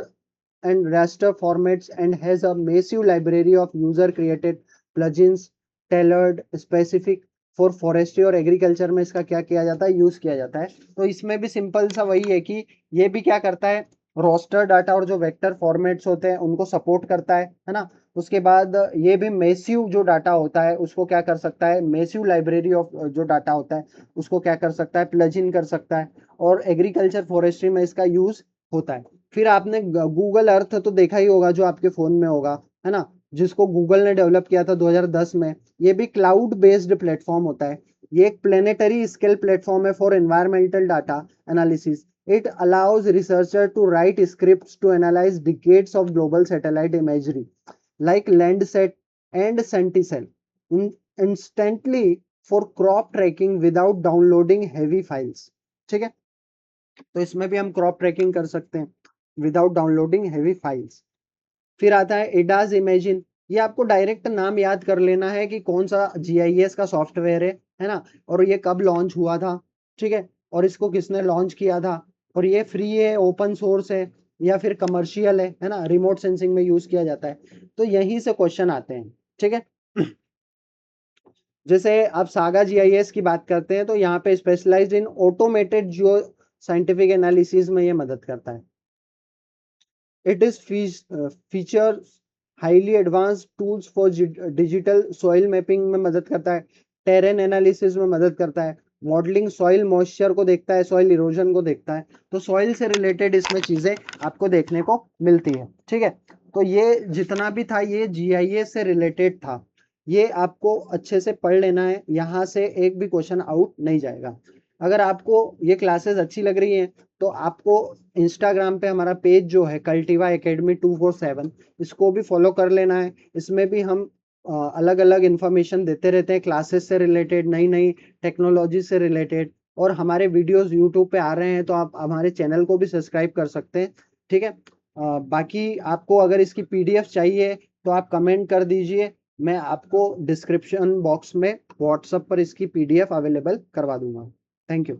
and raster formats and has a massive library of user created plugins tailored specific for forestry और agriculture में इसका क्या किया जाता है, use किया जाता है। तो इसमें भी सिंपल सा वही है कि ये भी क्या करता है, रोस्टर डाटा और जो वेक्टर फॉर्मेट्स होते हैं उनको सपोर्ट करता है ना। उसके बाद ये भी मेसिव जो डाटा होता है उसको क्या कर सकता है, मेसिव लाइब्रेरी ऑफ जो डाटा होता है उसको क्या कर सकता है, प्लग इन कर सकता है। और एग्रीकल्चर फॉरेस्ट्री में इसका यूज होता है। फिर आपने गूगल अर्थ तो देखा ही होगा जो आपके फोन में होगा, है ना, जिसको गूगल ने डेवलप किया था 2010 में। ये भी क्लाउड बेस्ड प्लेटफॉर्म होता है। ये एक प्लेनेटरी स्केल प्लेटफॉर्म है for environmental data analysis. It allows researcher to write scripts to analyse decades of global satellite imagery like Landsat and Sentinel instantly for crop tracking without downloading heavy files. ठीक है, तो इसमें भी हम crop trekking कर सकते हैं without downloading heavy files. फिर आता है एडाज इमेजिन। ये आपको डायरेक्ट नाम याद कर लेना है कि कौन सा जीआईएस का सॉफ्टवेयर है ना, और ये कब लॉन्च हुआ था। ठीक है, और इसको किसने लॉन्च किया था, और ये फ्री है, ओपन सोर्स है, या फिर कमर्शियल है ना, रिमोट सेंसिंग में यूज किया जाता है। तो यहीं से क्वेश्चन आते हैं। ठीक है, जैसे आप सागा जीआईएस की बात करते हैं तो यहाँ पे specialised in automated Jio scientific analysis में ये मदद करता है। It is features highly advanced tools for digital soil mapping में मदद करता है, टेरेन एनालिसिस में मदद करता है, मॉडलिंग सॉइल मॉइस्चर को देखता है, सॉइल इरोजन को देखता है। तो सॉइल से रिलेटेड इसमें चीजें आपको देखने को मिलती है। ठीक है, तो ये जितना भी था ये जीआईएस से रिलेटेड था। ये आपको अच्छे से पढ़ लेना है, यहाँ से एक भी क्वेश्चन आउट नहीं जाएगा। अगर आपको ये क्लासेस अच्छी लग रही हैं तो आपको इंस्टाग्राम पे हमारा पेज जो है कल्टिवा एकेडमी 247, इसको भी फॉलो कर लेना है। इसमें भी हम अलग अलग इंफॉर्मेशन देते रहते हैं, क्लासेस से रिलेटेड, नई नई टेक्नोलॉजी से रिलेटेड। और हमारे वीडियोस यूट्यूब पे आ रहे हैं तो आप हमारे चैनल को भी सब्सक्राइब कर सकते हैं। ठीक है, बाकी आपको अगर इसकी पीडीएफ चाहिए तो आप कमेंट कर दीजिए, मैं आपको डिस्क्रिप्शन बॉक्स में व्हाट्सएप पर इसकी पीडीएफ अवेलेबल करवा दूंगा। Thank you.